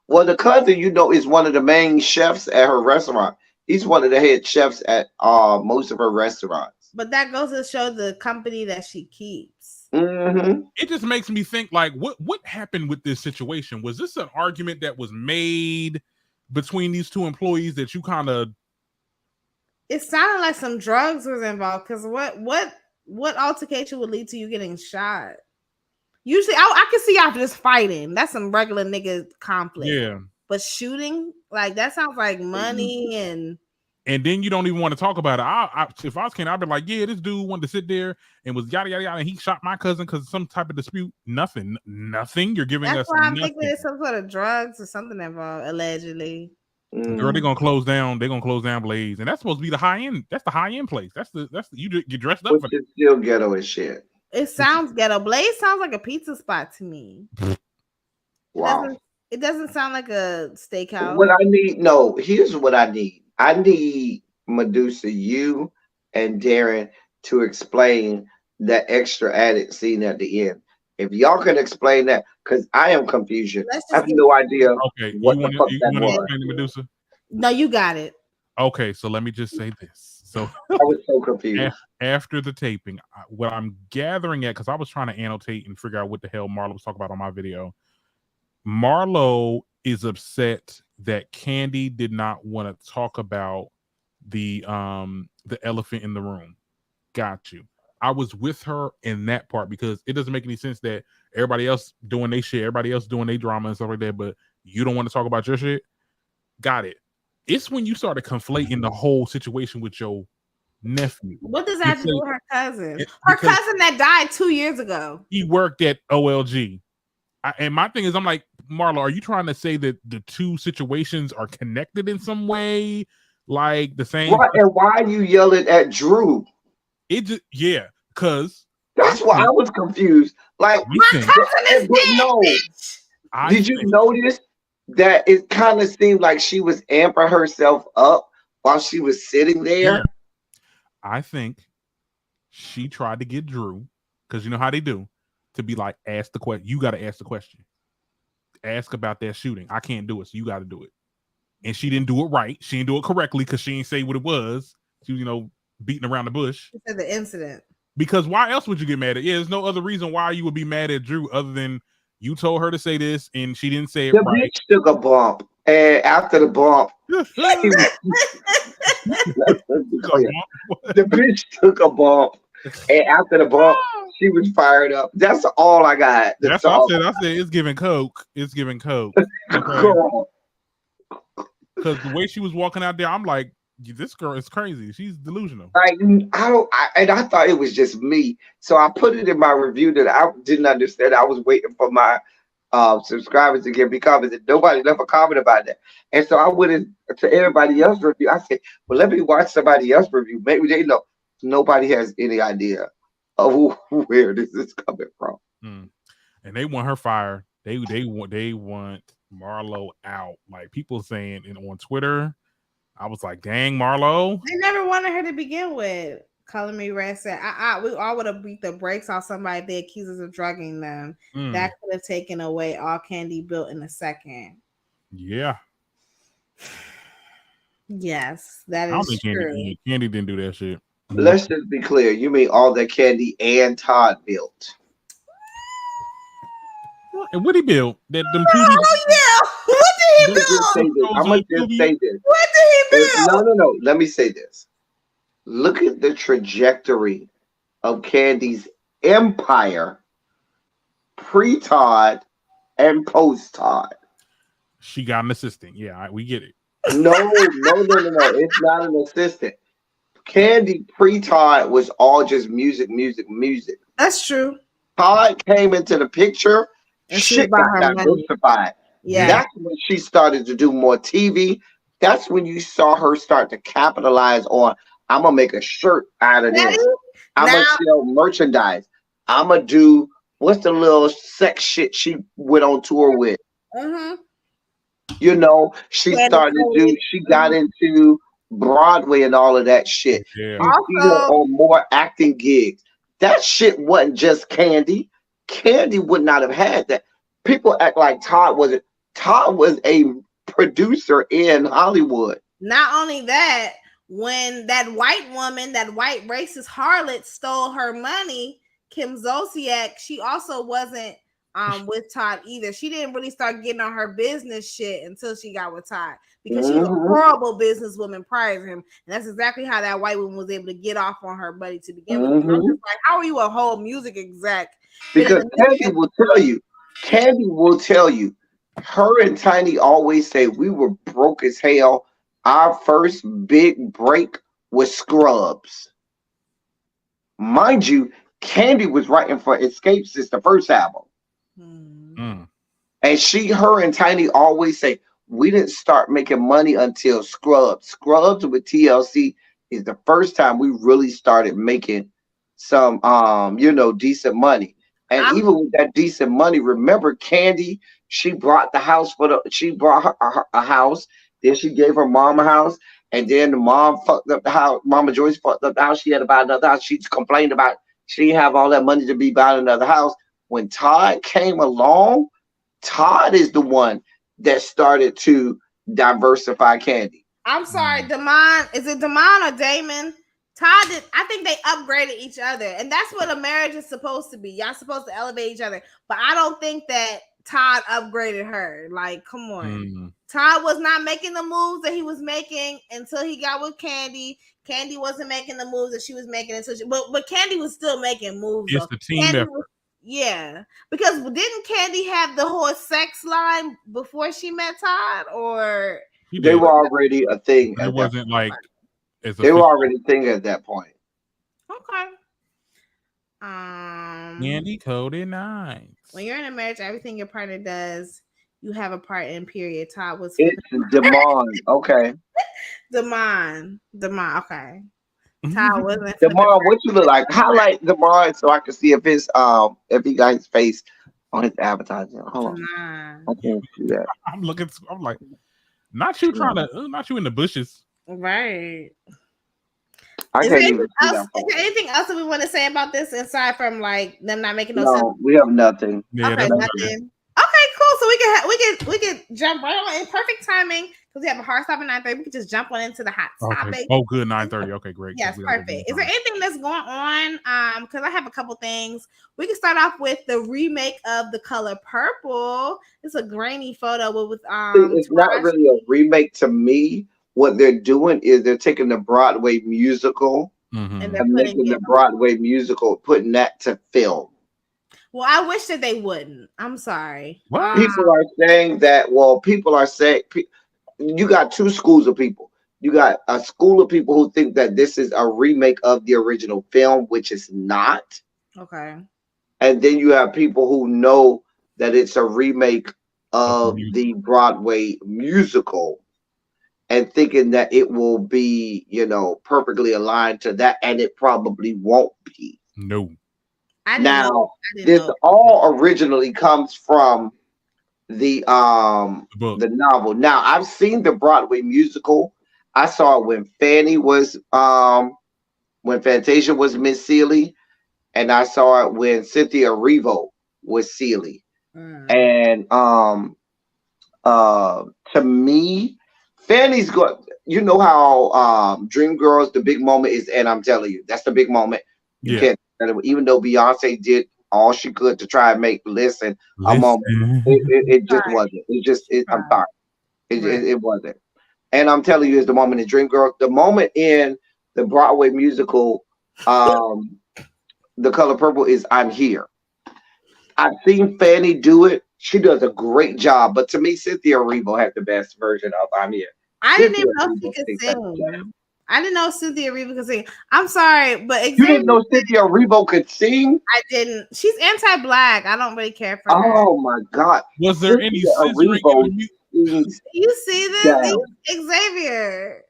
Well, the cousin, is one of the main chefs at her restaurant. He's one of the head chefs at most of her restaurants. But that goes to show the company that she keeps. Mm-hmm. It just makes me think, like, what happened with this situation? Was this an argument that was made between these two employees that you kind of? It sounded like some drugs was involved because what What altercation would lead to you getting shot? Usually, I can see y'all just fighting. That's some regular nigga conflict. Yeah. But shooting, like that sounds like money and then you don't even want to talk about it. If I was Kenny, I'd be like, yeah, this dude wanted to sit there and was yada yada yada, and he shot my cousin because of some type of dispute. Nothing. You're giving that's us. why I'm nothing. thinking there's some sort of drugs or something involved, allegedly. Girl, they're gonna close down. They're gonna close down Blaze, and that's supposed to be the high end. That's the high end place. That's you get dressed up. Which is still ghetto as shit. It sounds ghetto. Blaze sounds like a pizza spot to me. Wow. It doesn't sound like a steakhouse. What I need, no, here's what I need. I need Medusa, you and Darren to explain that extra added scene at the end. If y'all can explain that, because I am confused. I have no idea. Okay, what the fuck that was. Explain Medusa? No, you got it. Okay, so let me just say this. So I was so confused. After the taping, what I'm gathering at, because I was trying to annotate and figure out what the hell Marlo was talking about on my video. Marlo is upset that Candy did not want to talk about the elephant in the room. Got you. I was with her in that part because it doesn't make any sense that everybody else doing their shit, everybody else doing their drama and stuff like that, but you don't want to talk about your shit. Got it. It's when you started conflating the whole situation with your nephew. What does that do with her cousin? Her cousin that died 2 years ago. He worked at OLG. And my thing is, I'm like, Marlo, are you trying to say that the two situations are connected in some way? Like the same? And why are you yelling at Drew? Because that's why I was confused. Like, my cousin is dead. No. Did you notice that it kind of seemed like she was amping herself up while she was sitting there? Yeah. I think she tried to get Drew, because you know how they do, to be like, ask the question. You got to ask the question. Ask about that shooting. I can't do it, so you got to do it. And she didn't do it right. She didn't do it correctly because she didn't say what it was. She was, beating around the bush. She said the incident. Because why else would you get mad at? Yeah, there's no other reason why you would be mad at Drew other than you told her to say this and she didn't say it right. The bitch took a bump. And after the bump, the bitch took a bump. And after the bump, she was fired up. That's all I got. That's what I said it's giving coke. It's giving coke. Because the way she was walking out there, I'm like, this girl is crazy. She's delusional. I thought it was just me. So I put it in my review that I didn't understand. I was waiting for my subscribers to give me comments, and nobody left a comment about that. And so I went to everybody else's review. I said, well, let me watch somebody else's review. Maybe they know. Nobody has any idea of where this is coming from. And they want her fired. They want Marlo out. Like people saying on Twitter. I was like, dang, Marlo. They never wanted her to begin with. Color Me Red said, we all would have beat the brakes off somebody they accused us of drugging them. That could have taken away all Candy built in a second. Yeah. Yes, that is true. Candy didn't do that shit. Let's just be clear. You mean all that Candy and Todd built? And what he built? That them What did he build? I'm gonna just say this. What did he build? No. Let me say this. Look at the trajectory of Candy's empire pre-Todd and post-Todd. She got an assistant. Yeah, we get it. No. It's not an assistant. Candy pre-Todd was all just music. That's true. Todd came into the picture. And shit got diversified. Yeah. That's when she started to do more TV. That's when you saw her start to capitalize on, I'm going to make a shirt out of this. I'm going to sell merchandise. I'm going to do, what's the little sex shit she went on tour with? She started to do, she got into Broadway and all of that shit. Yeah. Also, on more acting gigs. That shit wasn't just Candy. Candy would not have had that. People act like Todd wasn't. Todd was a producer in Hollywood. Not only that, when that white woman, that white racist harlot stole her money, Kim Zolciak, she also wasn't with Todd either. She didn't really start getting on her business shit until she got with Todd. because she was a horrible businesswoman prior to him. And that's exactly how that white woman was able to get off on her buddy to begin with. I'm just like, how are you a whole music exec? Because Candy will tell you, her and Tiny always say we were broke as hell. Our first big break was Scrubs. Mind you, Candy was writing for Escape since the first album. And her and Tiny always say, we didn't start making money until Scrubs. Scrubs with TLC is the first time we really started making some, decent money. And even with that decent money, remember Candy, she brought a house, a house. Then she gave her mom a house. And then the mom fucked up the house. Mama Joyce fucked up the house. She had to buy another house. She complained about she didn't have all that money to be buying another house. When Todd came along, Todd is the one that started to diversify Candy. I'm sorry, Damon. Is it Damon or Damon? Todd did. I think they upgraded each other, and that's what a marriage is supposed to be. Y'all supposed to elevate each other, but I don't think that Todd upgraded her. Like, come on. Todd was not making the moves that he was making until he got with Candy. Candy wasn't making the moves that she was making until but Candy was still making moves. It's the team effort. Yeah, because didn't Candy have the whole sex line before she met Todd, or they were already a thing? It wasn't like they were already a thing at that point. Okay. Candy coded 9. When you're in a marriage, everything your partner does, you have a part in. Period. Todd was. It's Damon. Okay. Damon. Okay. Todd wasn't. Damon, what you look like? Highlight Damon so I can see if he got his face on his advertising. Hold on. I can't see that. I'm looking. I'm like, not you in the bushes. Right. Is there anything else that we want to say about this aside from like them not making no sense? No, we have nothing. Yeah, okay, nothing. Okay, cool. So we can jump right on in perfect timing because we have a hard stop at 9:30. We can just jump on into the hot topic. Oh, good. 9:30. Okay, great. Yes, perfect. Is there anything that's going on? Because I have a couple things. We can start off with the remake of The Color Purple. It's a grainy photo with It's not really a remake to me. What they're doing is they're taking the Broadway musical and they're making the Broadway musical, putting that to film. Well, I wish that they wouldn't. I'm sorry. People are saying that. Well, people are saying you got two schools of people. You got a school of people who think that this is a remake of the original film, which is not. Okay. And then you have people who know that it's a remake of the Broadway musical and thinking that it will be, perfectly aligned to that. And it probably won't be. No. Now, this all originally comes from the novel. Now, I've seen the Broadway musical. I saw it when Fantasia was Miss Seeley, and I saw it when Cynthia Erivo was Seeley. And to me, Fanny's good. You know how Dreamgirls, the big moment is, and I'm telling you, that's the big moment. You can't. Even though Beyonce did all she could to try and make Listen a moment, it just wasn't. I'm sorry. It wasn't. And I'm telling you, it's the moment in Dreamgirls, the moment in the Broadway musical, The Color Purple is I'm Here. I've seen Fanny do it. She does a great job. But to me, Cynthia Erivo had the best version of I'm Here. I didn't even know she could sing. I didn't know Cynthia Erivo could sing. I'm sorry, but you didn't know Cynthia Erivo could sing? I didn't. She's anti-black. I don't really care for her. Oh my God! Was there any censoring? You see this, Xavier?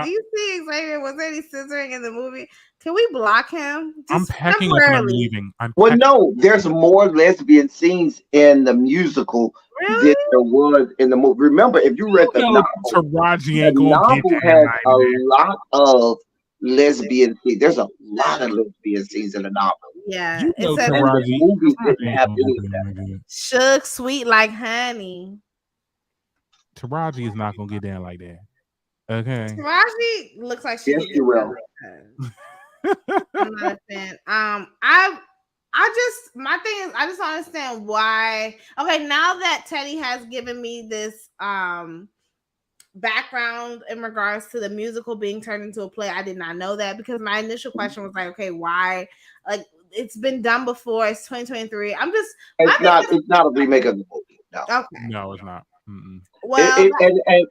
Do you see Xavier? Was there any censoring in the movie? Can we block him? I'm packing up and I'm leaving. No, there's more lesbian scenes in the musical than there was in the movie. Remember, if you read the novel, the novel has a lot of lesbian scenes. There's a lot of lesbian scenes in the novel. Yeah, the movies didn't have any of that. Suge, sweet like honey. Taraji is not gonna get down like that. Okay. Taraji looks like she. Yes, she will. I'm not a fan. My thing is, I just don't understand why. Okay, now that Teddy has given me this background in regards to the musical being turned into a play. I did not know that because my initial question was like, okay, why? Like, it's been done before. It's 2023. I'm just. It's not a remake of the movie. No. Okay. No, it's not. Well,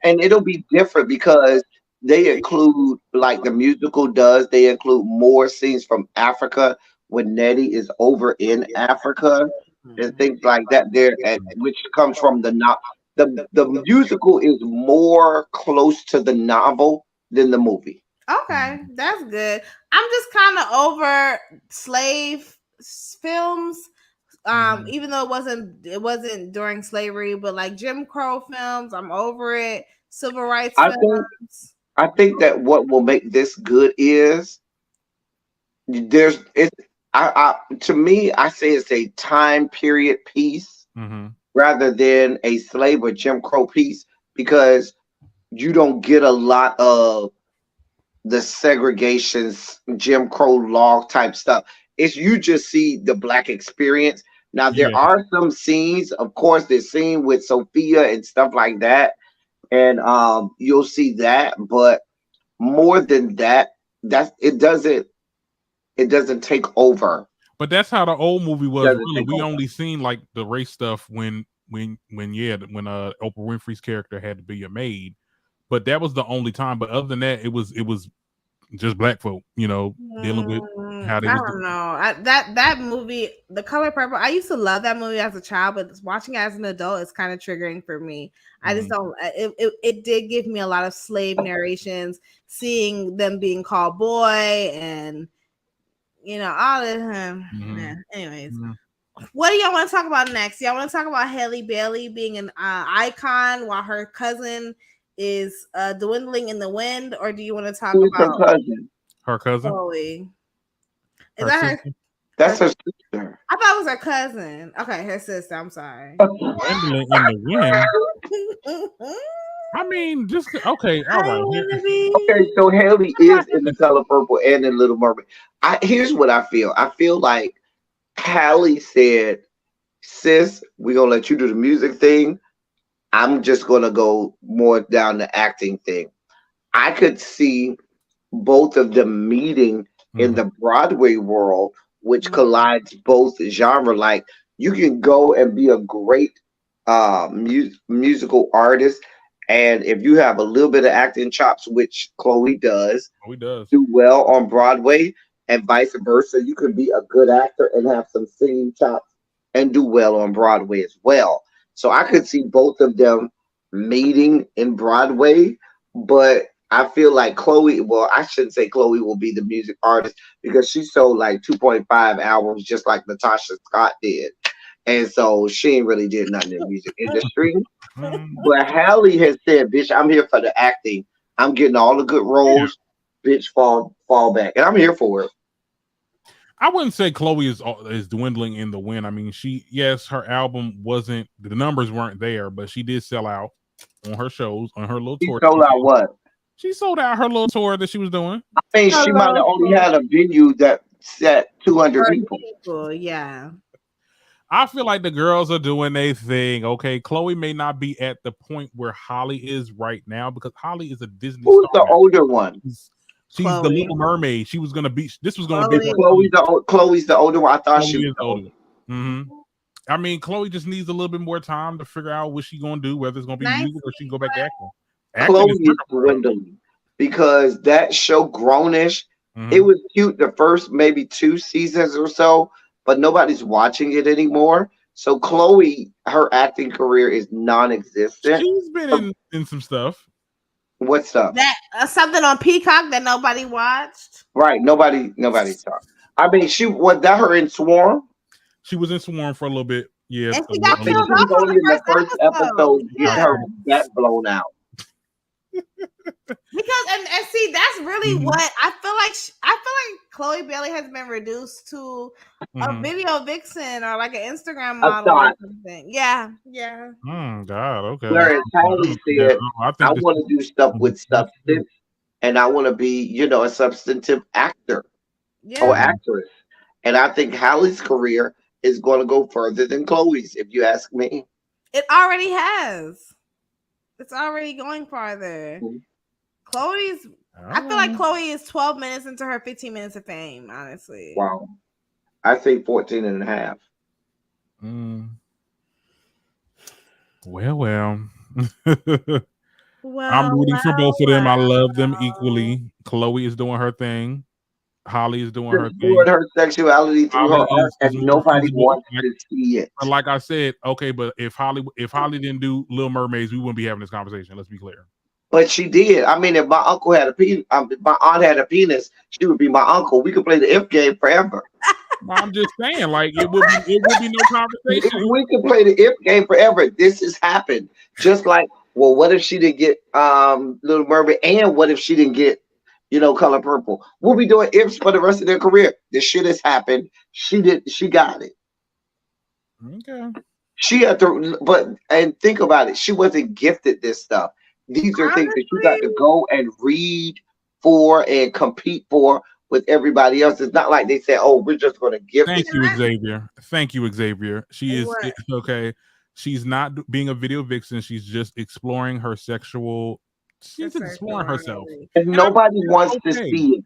And it'll be different because they include, like the musical does, they include more scenes from Africa when Nettie is over in Africa and things like that. There, which comes from the not the musical is more close to the novel than the movie. okay, that's good. I'm just kind of over slave films. Even though it wasn't during slavery, but like Jim Crow films, I'm over it. Civil rights films. I think that what will make this good is there's it. To me, I say it's a time period piece rather than a slave or Jim Crow piece because you don't get a lot of the segregation, Jim Crow law type stuff. It's you just see the black experience. Now there are some scenes, of course, there's scene with Sophia and stuff like that, and you'll see that, but more than that, it doesn't take over. But that's how the old movie was. Really, we only seen like the race stuff when Oprah Winfrey's character had to be a maid. But that was the only time. But other than that, it was just black folk, dealing with how they. I don't know. That movie, The Color Purple. I used to love that movie as a child, but watching it as an adult is kind of triggering for me. I just don't. It did give me a lot of slave narrations, seeing them being called boy and all of them. Yeah. Anyways. What do y'all want to talk about next? Y'all want to talk about Halle Bailey being an icon while her cousin is dwindling in the wind, or do you want to talk about her cousin? Chloe? Is that her? That's her sister. I thought it was her cousin. Okay, her sister. I'm sorry. Dwindling in the wind. I mean, just okay. All right. Okay, so Haley is in The Color Purple and in Little Mermaid. Here's what I feel. I feel like Hallie said, "Sis, we're gonna let you do the music thing. I'm just gonna go more down the acting thing." I could see both of them meeting in the Broadway world, which collides both genre. Like you can go and be a great musical artist, and if you have a little bit of acting chops, which Chloe does, do well on Broadway, and vice versa. You could be a good actor and have some singing chops and do well on Broadway as well. So I could see both of them meeting in Broadway, but I feel like Chloe, well, I shouldn't say Chloe will be the music artist because she sold like 2.5 albums just like Natasha Scott did. And so she ain't really did nothing in the music industry. But Halle has said, bitch, I'm here for the acting. I'm getting all the good roles. Bitch, fall back. And I'm here for it. I wouldn't say Chloe is dwindling in the wind. I mean, her album the numbers weren't there, but she did sell out on her shows, on her little tour. She sold out what? She sold out her little tour that she was doing. I mean, she might have only had a venue that set 200 people. Yeah. I feel like the girls are doing their thing. Okay, Chloe may not be at the point where Holly is right now because Holly is a Disney Who's star. The older one? She's Chloe. the Little Mermaid. She was gonna be. This was gonna Chloe. be. Chloe's the older one. I thought Chloe she was is older. I mean, Chloe just needs a little bit more time to figure out what she's gonna do, whether it's gonna be music or she can go back to acting. Chloe is dwindling because that show Grownish, it was cute the first maybe 2 seasons or so, but nobody's watching it anymore. So Chloe, her acting career is non-existent. She's been in some stuff. What stuff? That something on Peacock that nobody watched. Right, nobody saw. I mean, that her in Swarm. She was in Swarm for a little bit. Yeah, and she got killed off only in the first episode. Get her that blown out. Because and see, that's really what I feel like. I feel like Chloe Bailey has been reduced to a video vixen or like an Instagram model or something. Yeah. God, okay. Whereas Halle said, I want to do stuff with substance, and I want to be, a substantive actor or actress. And I think Halle's career is going to go further than Chloe's, if you ask me. It already has. It's already going farther. Mm-hmm. Chloe's. I feel like Chloe is 12 minutes into her 15 minutes of fame. Honestly. Wow. I say 14 and a half. Well. Well, I'm rooting for both of them. I love them equally. Chloe is doing her thing. Holly is doing her thing. Exploring her sexuality through Holly her art, and more nobody feasible. wants to see it. Like I said, okay, but if Holly didn't do Little Mermaids, we wouldn't be having this conversation. Let's be clear. But she did. I mean, if my uncle had a penis, my aunt had a penis, she would be my uncle. We could play the if game forever. I'm just saying, like it would be no conversation. We could play the if game forever. This has happened. Just like, well, what if she didn't get Little Mermaid, and what if she didn't get, Color Purple? We'll be doing ifs for the rest of their career. This shit has happened. She got it. Okay. She had to, and think about it. She wasn't gifted this stuff. These are things that you got to go and read for and compete for with everybody else. It's not like they say, "Oh, we're just going to give." Thank you, Xavier. Thank you, Xavier. She is okay. She's not being a video vixen. She's just exploring her sexual. She's exploring herself, and nobody wants to see it.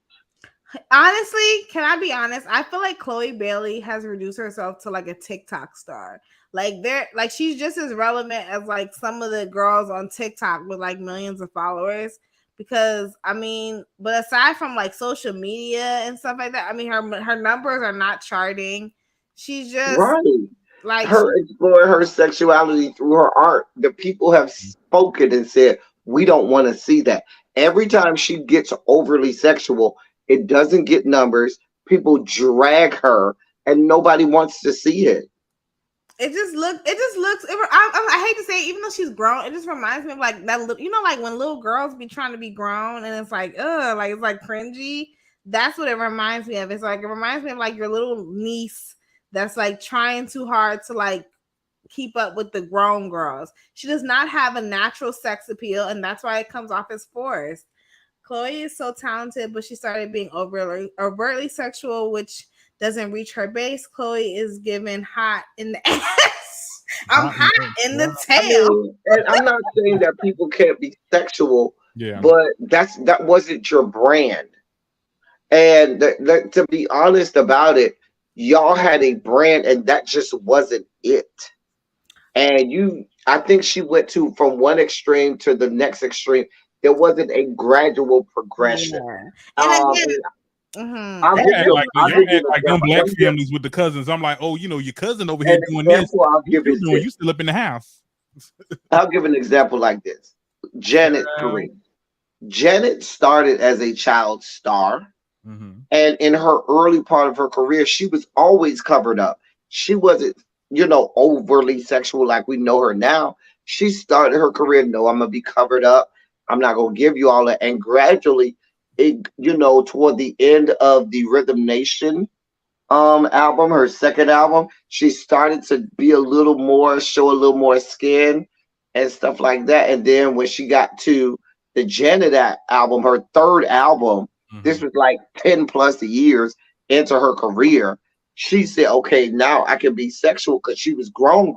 Honestly, can I be honest? I feel like Chloe Bailey has reduced herself to like a TikTok star. Like she's just as relevant as like some of the girls on TikTok with like millions of followers. Because I mean, but aside from like social media and stuff like that, I mean her numbers are not charting. She's just like her exploring her sexuality through her art. The people have spoken and said, we don't want to see that. Every time she gets overly sexual, it doesn't get numbers. People drag her, and nobody wants to see it. It just looks. I hate to say it, even though she's grown, it just reminds me of like that. Like when little girls be trying to be grown, and it's like, like it's like cringy. That's what it reminds me of. It's like it reminds me of like your little niece that's like trying too hard to like keep up with the grown girls. She does not have a natural sex appeal, and that's why it comes off as forced. Chloe is so talented, but she started being overtly sexual, which doesn't reach her base. Chloe is given hot in the ass. I'm hot in the tail. And I'm not saying that people can't be sexual, but that wasn't your brand. And to be honest about it, y'all had a brand, and that just wasn't it. And I think she went from one extreme to the next extreme. There wasn't a gradual progression. And again, like them black families with the cousins. I'm like, oh, your cousin over here doing this. You still up in the house. I'll give an example like this. Janet Kareem. Janet started as a child star. Mm-hmm. And in her early part of her career, she was always covered up. She wasn't, overly sexual like we know her now. She started her career, no, I'm going to be covered up. I'm not going to give you all that. And gradually, toward the end of the Rhythm Nation album, her second album, she started to be show a little more skin and stuff like that. And then when she got to the Janet album, her third album, this was like 10 plus years into her career, she said, okay, now I can be sexual, because she was grown.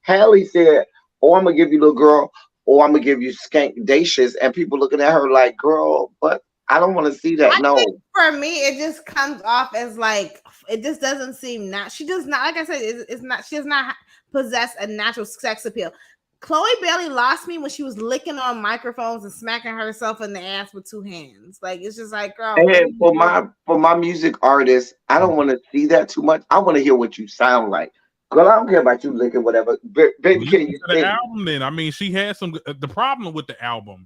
Hallie said, oh, I'm going to give you little girl, or I'm going to give you skankdacious. And people looking at her like, girl, but I don't want to see that. No. For me, it just comes off as like, it just doesn't seem she does not, like I said, she does not possess a natural sex appeal. Chloe Bailey lost me when she was licking on microphones and smacking herself in the ass with two hands. Like, it's just like, girl. And for my music artist, I don't want to see that too much. I want to hear what you sound like. Girl, I don't care about you licking whatever. Baby, can you the album then? I mean, she had some. The problem with the album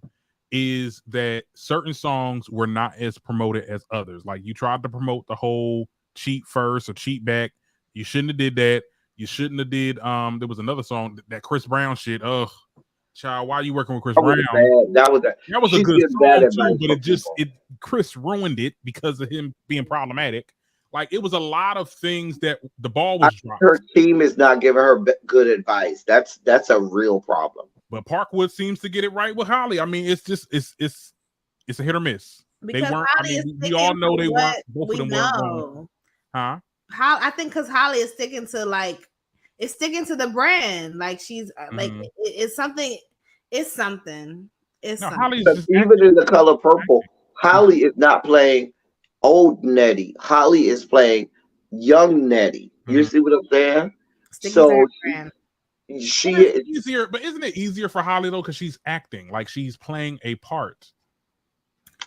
is that certain songs were not as promoted as others. Like, you tried to promote the whole cheat first or cheat back. You shouldn't have did that. You shouldn't have did. There was another song, that Chris Brown shit. Ugh, child, why are you working with Chris Brown? That was a good song too, but Chris ruined it because of him being problematic. Like, it was a lot of things that the ball was dropped. Her team is not giving her good advice. That's a real problem. But Parkwood seems to get it right with Holly. I mean, it's just it's a hit or miss. Because they weren't. Holly we all know they weren't. Both of them weren't going. Huh? I think because Holly is sticking to the brand. Like, she's like, it's something. It's something. It's No, something. Holly's Because just even in The Color Purple, Holly is not playing old Nettie. Holly is playing young Nettie. You see what I'm saying? Sticking to her So brand. she But it's is easier, but isn't it easier for Holly though? Because she's acting like she's playing a part.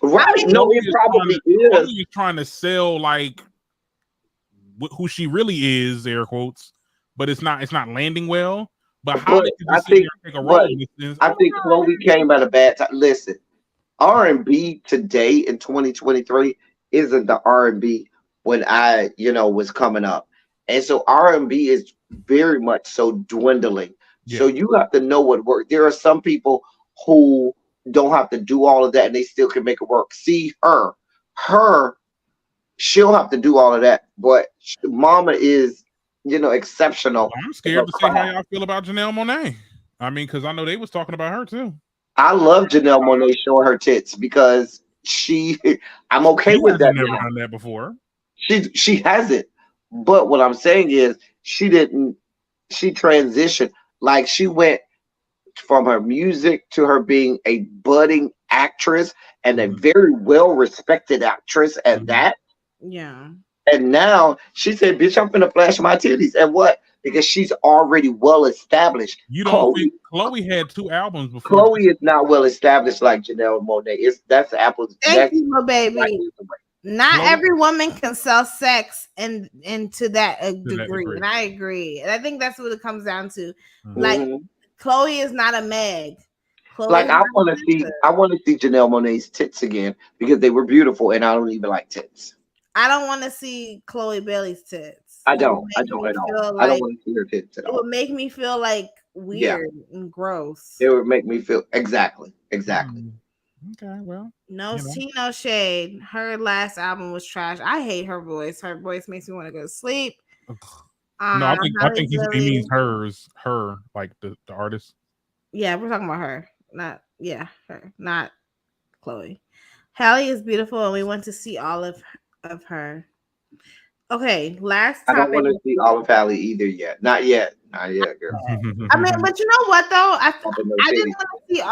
right. No, it probably Chloe is. is trying to sell like who she really is, air quotes, but it's not landing well. But But Holly can I just sit think, there and take a but role. And I think Chloe came at a bad time. Listen, R&B today in 2023 isn't the R&B when I, was coming up. And so R&B is very much so dwindling. So yeah, you have to know what works. There are some people who don't have to do all of that and they still can make it work. See her, she'll have to do all of that. But Mama is, exceptional I'm in her scared to say how craft. y'all feel about Janelle Monáe. I mean, because I know they was talking about her too. I love Janelle Monáe showing her tits because I'm okay She with hasn't that never now. done that before. She hasn't. But what I'm saying is she transitioned. Like she went from her music to her being a budding actress and a very well respected actress at that. Yeah. And now she said, bitch, I'm gonna flash my titties. And what? Because she's already well established. You don't Chloe think Chloe had 2 albums before Chloe this? is not well established like Janelle Monáe. That's apples. Thank That's you, my right. baby. Not Chloe every woman can sell sex and to that to that degree, degree. and I agree. And I think that's what it comes down to. Mhm. Like Mhm. Chloe is not a Meg. Chloe Like is not a I Lisa. want to see Janelle Monáe's tits again because they were beautiful, and I don't even like tits. I don't want to see Chloe Bailey's tits. I It would don't. I make don't me at all. feel I don't like want to see her tits at it would all. make me feel like Yeah, weird and gross. it would make me feel exactly. Okay, well, No you know. tea, no shade. Her last album was trash. I hate her voice. Her voice makes me want to go to sleep. No, I Halle think he means Berry. her, like the artist. Yeah, we're talking about her. Not her. Not Chloe. Halle is beautiful, and we went to see all of her. Okay, last I don't topic. want to see Olive Valley either yet. Not yet. Not yet, girl. I mean, but you know what though? Popping no I didn't titties. want to see.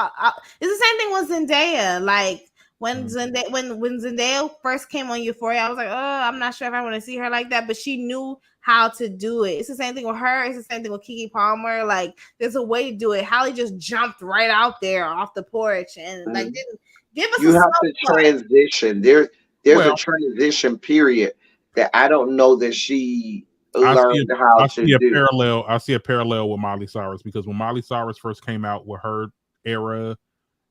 It's the same thing with Zendaya. Like when Mm. Zendaya first came on Euphoria, I was like, oh, I'm not sure if I want to see her like that. But she knew how to do it. It's the same thing with her. It's the same thing with Keke Palmer. Like there's a way to do it. Halle just jumped right out there off the porch and like didn't give us You a have slow to cut. transition. There's a Well, transition period that I don't know that she I see learned how I to see a do. parallel. I see a parallel with Miley Cyrus because when Miley Cyrus first came out with her era,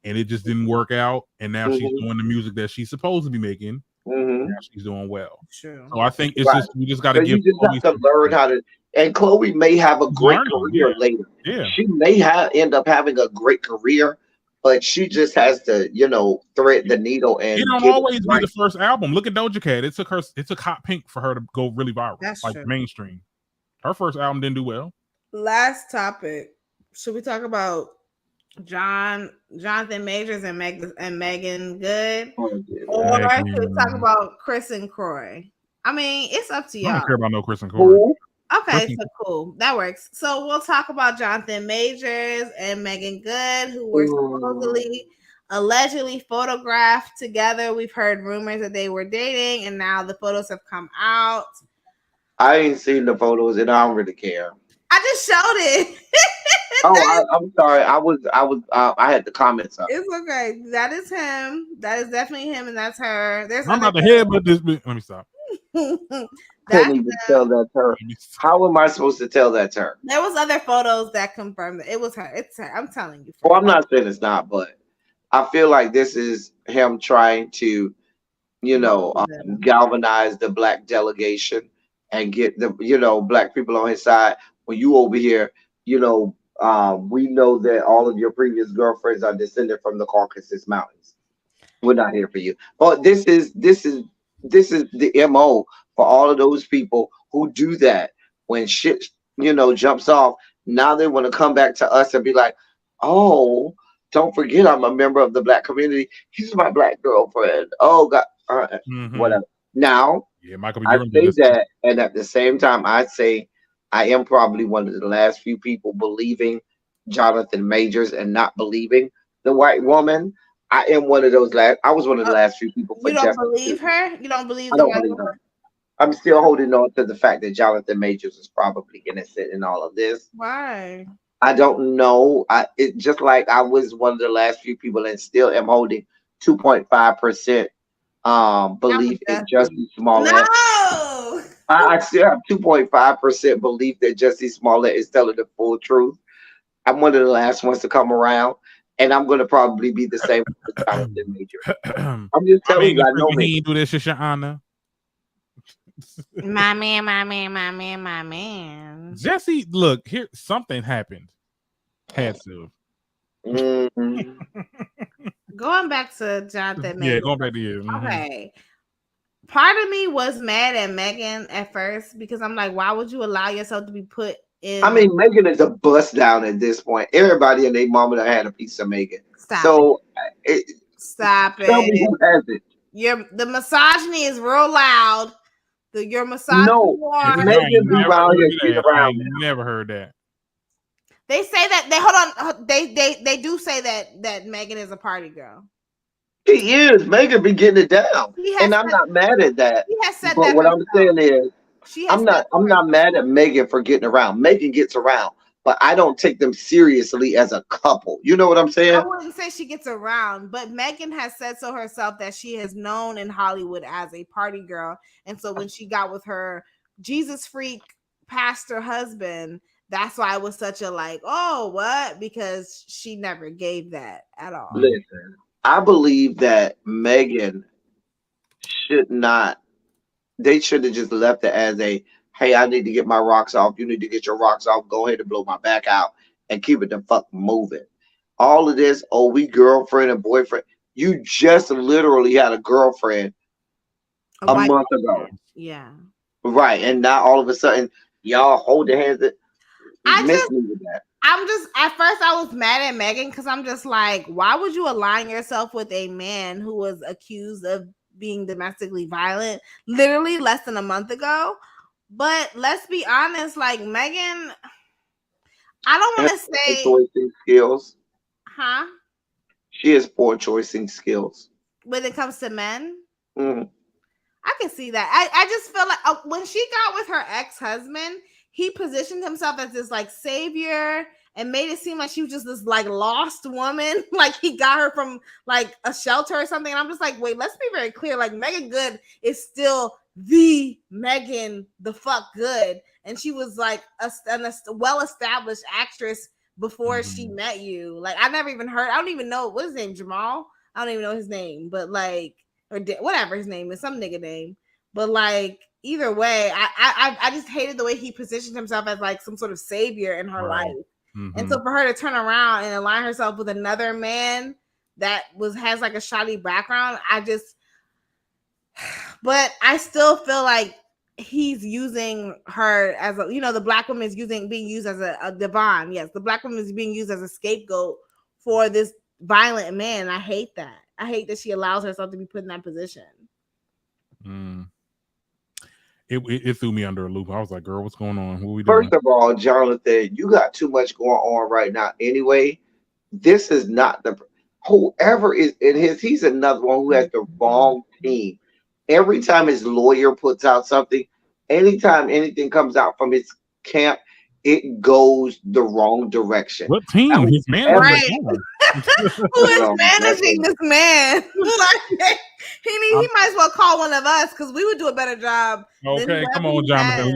and it just didn't work out, and now she's Mhm, doing the music that she's supposed to be making. mhm. Now she's doing well. True. So I think it's Right. just we just got to So give you just Chloe have to some learn time. how to. And Chloe may have a She's great learning. career later. Yeah. She may end up having a great career, but she just has to, thread the needle It and don't get it always be right. the first album. Look at Doja Cat. It took Hot Pink for her to go really viral, That's like true. mainstream. Her first album didn't do well. Last topic. Should we talk about Jonathan Majors and Megan Good, Oh, dear or Lord. should we talk Megan. about Chris and Croy? I mean, it's up to I don't y'all. care about no Chris and Corey. Who? Okay, Chris so cool. That works. So we'll talk about Jonathan Majors and Megan Good, who were supposedly, allegedly photographed together. We've heard rumors that they were dating, and now the photos have come out. I ain't seen the photos and I don't really care. I just showed it. Oh, I'm sorry. I had the comments up. It's okay. That is him. That is definitely him, and that's her. There's I'm other about to headbutt this bitch. Let me stop. Couldn't that's even tell them. that's her. Let me stop. How am I supposed to tell that's her? There was other photos that confirmed that it was her. It's her. I'm telling you. Well, I'm not saying it's not, but I feel like this is him trying to, Both of them. galvanize the black delegation and get the, black people on his side. When you over here, we know that all of your previous girlfriends are descended from the Caucasus Mountains. We're not here for you. But this is the MO for all of those people who do that when shit, jumps off. Now they want to come back to us and be like, oh, don't forget I'm a member of the black community. He's my black girlfriend. Oh God, all right, Mm-hmm. whatever. Now Yeah, Michael B. I Jordan did say this. that, and at the same time, I say I am probably one of the last few people believing Jonathan Majors and not believing the white woman. I was one of the last few people for You don't justice believe too. her? You don't believe I the don't white believe woman? her. I'm still holding on to the fact that Jonathan Majors is probably innocent in all of this. Why? I don't know. It just like I was one of the last few people and still am holding 2.5% I'm belief with in Justin. Jussie Smollett. No. I still have 2.5% belief that Jussie Smollett is telling the full truth. I'm one of the last ones to come around, and I'm going to probably be the same with Jonathan Major. I'm just My telling man, you, I know he me. ain't do that shit, Your Honor. My man, my man, my man, my man. Jesse, look, here something happened. Had to. Mm, Going back to Jonathan Yeah, Major. going back to you. Okay. Part of me was mad at Megan at first because I'm like, why would you allow yourself to be put in? I mean, Megan is a bust down at this point. Everybody and their mama done had a piece of Megan. Stop it. Stop Tell me it. who has it. The misogyny is real loud. Your misogyny No, war. Megan be around here getting I around ain't now. never heard that. They say that they hold on. They do say that Megan is a party girl. She is. Megan be getting it down, and I'm not mad at that. She has said But that what I'm herself. saying is, She has I'm not mad at Megan for getting around. Megan gets around, but I don't take them seriously as a couple. You know what I'm saying? I wouldn't say she gets around, but Megan has said so herself that she has known in Hollywood as a party girl. And so when she got with her Jesus freak pastor husband, that's why it was such a like, oh, what? Because she never gave that at all. Listen, I believe that Megan should not, they should have just left it as a, hey, I need to get my rocks off. You need to get your rocks off. Go ahead and blow my back out and keep it the fuck moving. All of this, oh, we girlfriend and boyfriend. You just literally had a girlfriend a month ago. Yeah. Right. And now all of a sudden, y'all hold your hands. Miss me with that. I'm just, at first I was mad at Megan because I'm just like, why would you align yourself with a man who was accused of being domestically violent literally less than a month ago? But let's be honest, like Megan, I don't want to say choicing skills. Huh? She has poor choicing skills. When it comes to men? Mm-hmm. I can see that. I just feel like when she got with her ex-husband, he positioned himself as this like savior and made it seem like she was just this like lost woman. Like he got her from like a shelter or something. And I'm just like, wait, let's be very clear. Like Megan Good is still the Megan the fuck Good. And she was like a well-established actress before she met you. Like I never even heard, I don't even know, what's his name, Jamal? I don't even know his name, but like, or whatever his name is, some nigga name. But like either way, I just hated the way he positioned himself as like some sort of savior in her life. And so for her to turn around and align herself with another man that has like a shoddy background, but I still feel like he's using her as a, the black woman is being used as a Devon. Yes, the black woman is being used as a scapegoat for this violent man. I hate that. I hate that she allows herself to be put in that position. It threw me under a loop. I was like, girl, what's going on? What are we doing? First of all, Jonathan, you got too much going on right now. Anyway, this is not whoever is in he's another one who has the wrong team. Every time his lawyer puts out something, anytime anything comes out from his camp, it goes the wrong direction. What team? His manager. Right. Who is managing this man? He might as well call one of us because we would do a better job. Okay, come on, Jonathan.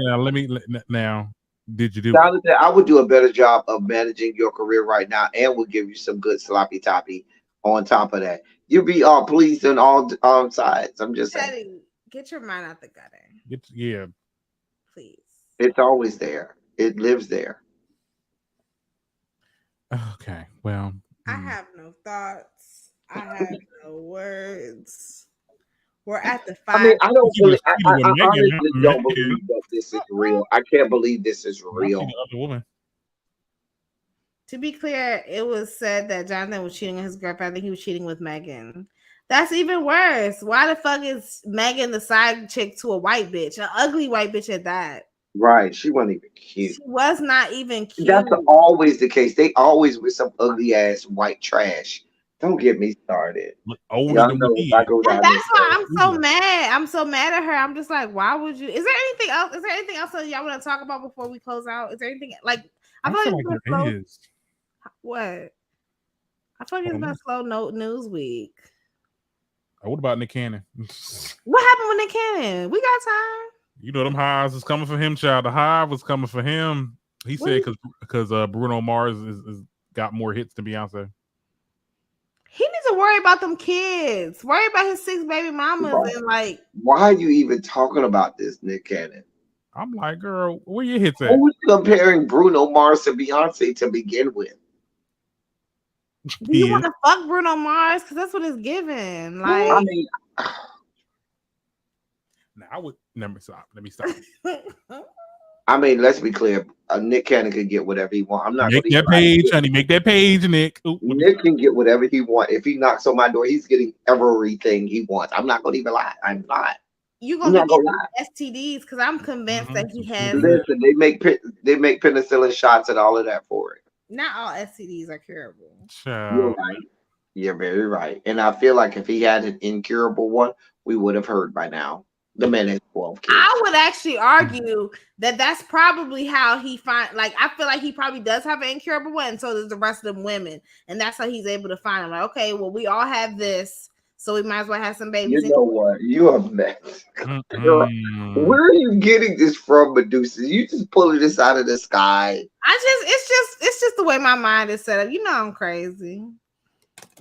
Now, did you do Jonathan, I would do a better job of managing your career right now and would give you some good sloppy toppy on top of that. You'd be all pleased on all sides. I'm just saying. Get your mind out the gutter. Yeah. Please. It's always there. It lives there. Okay, well. I have no thoughts. I have no words. We're at the 5. I mean, I honestly don't believe that this is real. I can't believe this is real. To be clear, it was said that Jonathan was cheating on his girlfriend. I think he was cheating with Megan. That's even worse. Why the fuck is Megan the side chick to a white bitch, an ugly white bitch at that? Right. She wasn't even cute. She was not even cute. That's always the case. They always with some ugly ass white trash. Don't get me started. Look older Y'all than know we if I is. go And down that's why there. I'm so mad. I'm so mad at her. I'm just like, why would you? Is there anything else? Is there anything else that y'all want to talk about before we close out? Is there anything like I I feel feel like like it's been there slow. is. What? I feel like it's been a slow note news week. What about Nick Cannon? What happened with Nick Cannon? We got time. You know them highs is coming for him, child. The high was coming for him. He said because Bruno Mars is got more hits than Beyonce. He needs to worry about them kids. Worry about his 6 baby mamas and like. Why are you even talking about this, Nick Cannon? I'm like, girl, where your hits at? Who's comparing Bruno Mars to Beyonce to begin with? Do you want to fuck Bruno Mars? Because that's what it's given. Like, I mean, now I would never stop. Let me stop. I mean, let's be clear. Nick Cannon can get whatever he wants. I'm not make that page, honey. Make that page, Nick. Ooh, Nick can get whatever he wants. If he knocks on my door, he's getting everything he wants. I'm not going to even lie. I'm not. You're gonna be getting STDs because I'm convinced that he has. Listen, they make penicillin shots and all of that for it. Not all STDs are curable. You're right. You're very right. And I feel like if he had an incurable one, we would have heard by now. The man has 12 kids. I would actually argue that that's probably how he find. Like, I feel like he probably does have an incurable one, and so does the rest of them women, and that's how he's able to find them. Like, okay, well, we all have this, so we might as well have some babies. You know what? You are mess. Where are you getting this from, Medusa? You just pulling this out of the sky. It's just the way my mind is set up. You know, I'm crazy.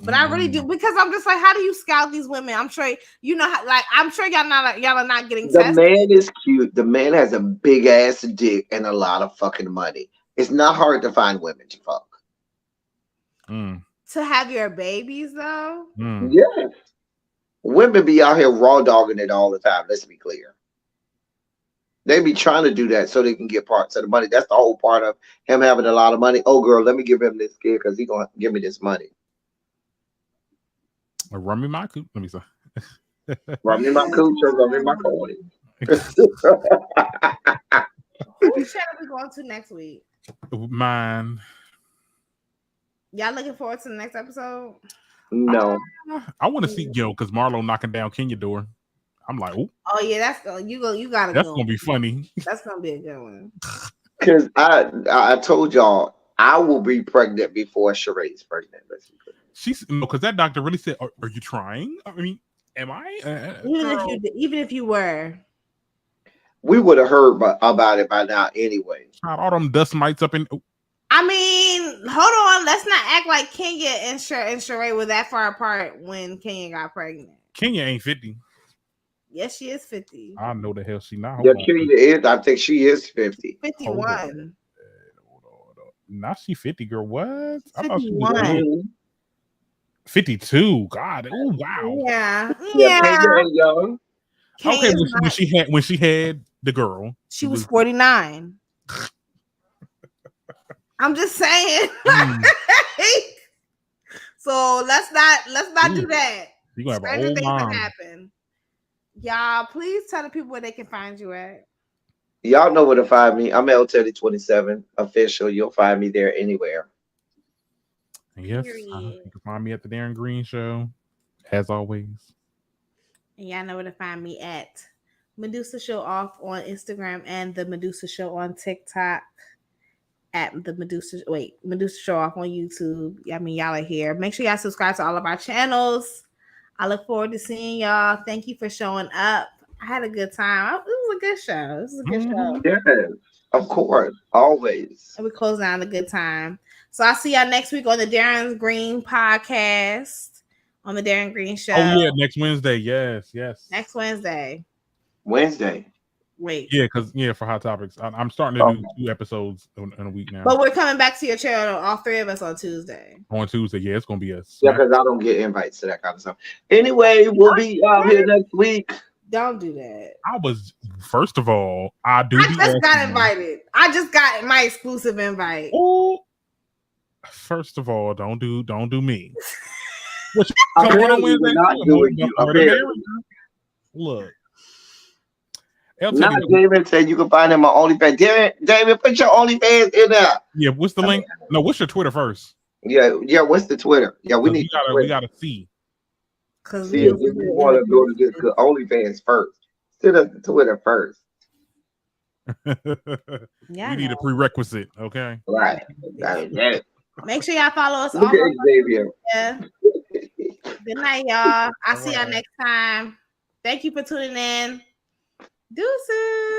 But I really do, because I'm just like, how do you scout these women? I'm sure you know how, like, I'm sure y'all are not getting tested. The man is cute. The man has a big ass dick and a lot of fucking money. It's not hard to find women to fuck. To have your babies though? Yes. Women be out here raw dogging it all the time. Let's be clear. They be trying to do that so they can get parts of the money. That's the whole part of him having a lot of money. Oh, girl, let me give him this kid because he's going to give me this money. Run me my coop. Let me say. Run me my cooch or run me my coin. Whose channel we going to next week? Mine. Y'all looking forward to the next episode? No. I want to see because Marlo knocking down Kenya door. I'm like, oh yeah, that's you gotta. That's gonna be funny. That's gonna be a good one. Because I told y'all I will be pregnant before Sheree's pregnant. She's because that doctor really said, "Are you trying? I mean, am I?" Even if you were, we would have heard about it by now anyway. All them dust mites up in. I mean, hold on. Let's not act like Kenya and Sheree were that far apart when Kenya got pregnant. Kenya ain't 50. Yes, she is 50. I know the hell she not. Yeah, Kenya is. I think she is 50. 51. Hold on. Not she 50, girl. What? 51. I thought she was 52. God. Oh wow. Yeah. Young. Okay, when she had the girl, she was 49. I'm just saying. So let's not do that. You gonna have a old mom. Happen. Y'all, please tell the people where they can find you at. Y'all know where to find me. I'm LTeddy27 official. You'll find me there anywhere. Yes, you can find me at the Darren Green Show, as always. And y'all know where to find me at Medusa Show Off on Instagram and the Medusa Show on TikTok. At the Medusa Show Off on YouTube. I mean, y'all are here. Make sure y'all subscribe to all of our channels. I look forward to seeing y'all. Thank you for showing up. I had a good time. It was a good show. This is a good show. Yes, of course. Always. And we close down a good time. So I'll see y'all next week on the Darren Green podcast. On the Darren Green Show. Oh, yeah, next Wednesday. Yes. Next Wednesday. Wait. Yeah, for Hot Topics. I'm starting to do 2 episodes in a week now. But we're coming back to your channel, all 3 of us on Tuesday. On Tuesday, yeah, it's gonna be us. Yeah, because I don't get invites to that kind of stuff. Anyway, we'll be out here next week. Don't do that. First of all, I just got invited. I just got my exclusive invite. Oh, first of all, don't do me. Look. Now David said you can find him on OnlyFans. David, put your OnlyFans in there. Yeah, what's the link? No, what's your Twitter first? Yeah. What's the Twitter? Yeah, we gotta see. See if we want to go to this OnlyFans first. Send us the Twitter first. We need a prerequisite, okay? Right. Make sure y'all follow us. Look at Xavier. Yeah. Good night, y'all. I'll see y'all next time. Thank you for tuning in. Deuces.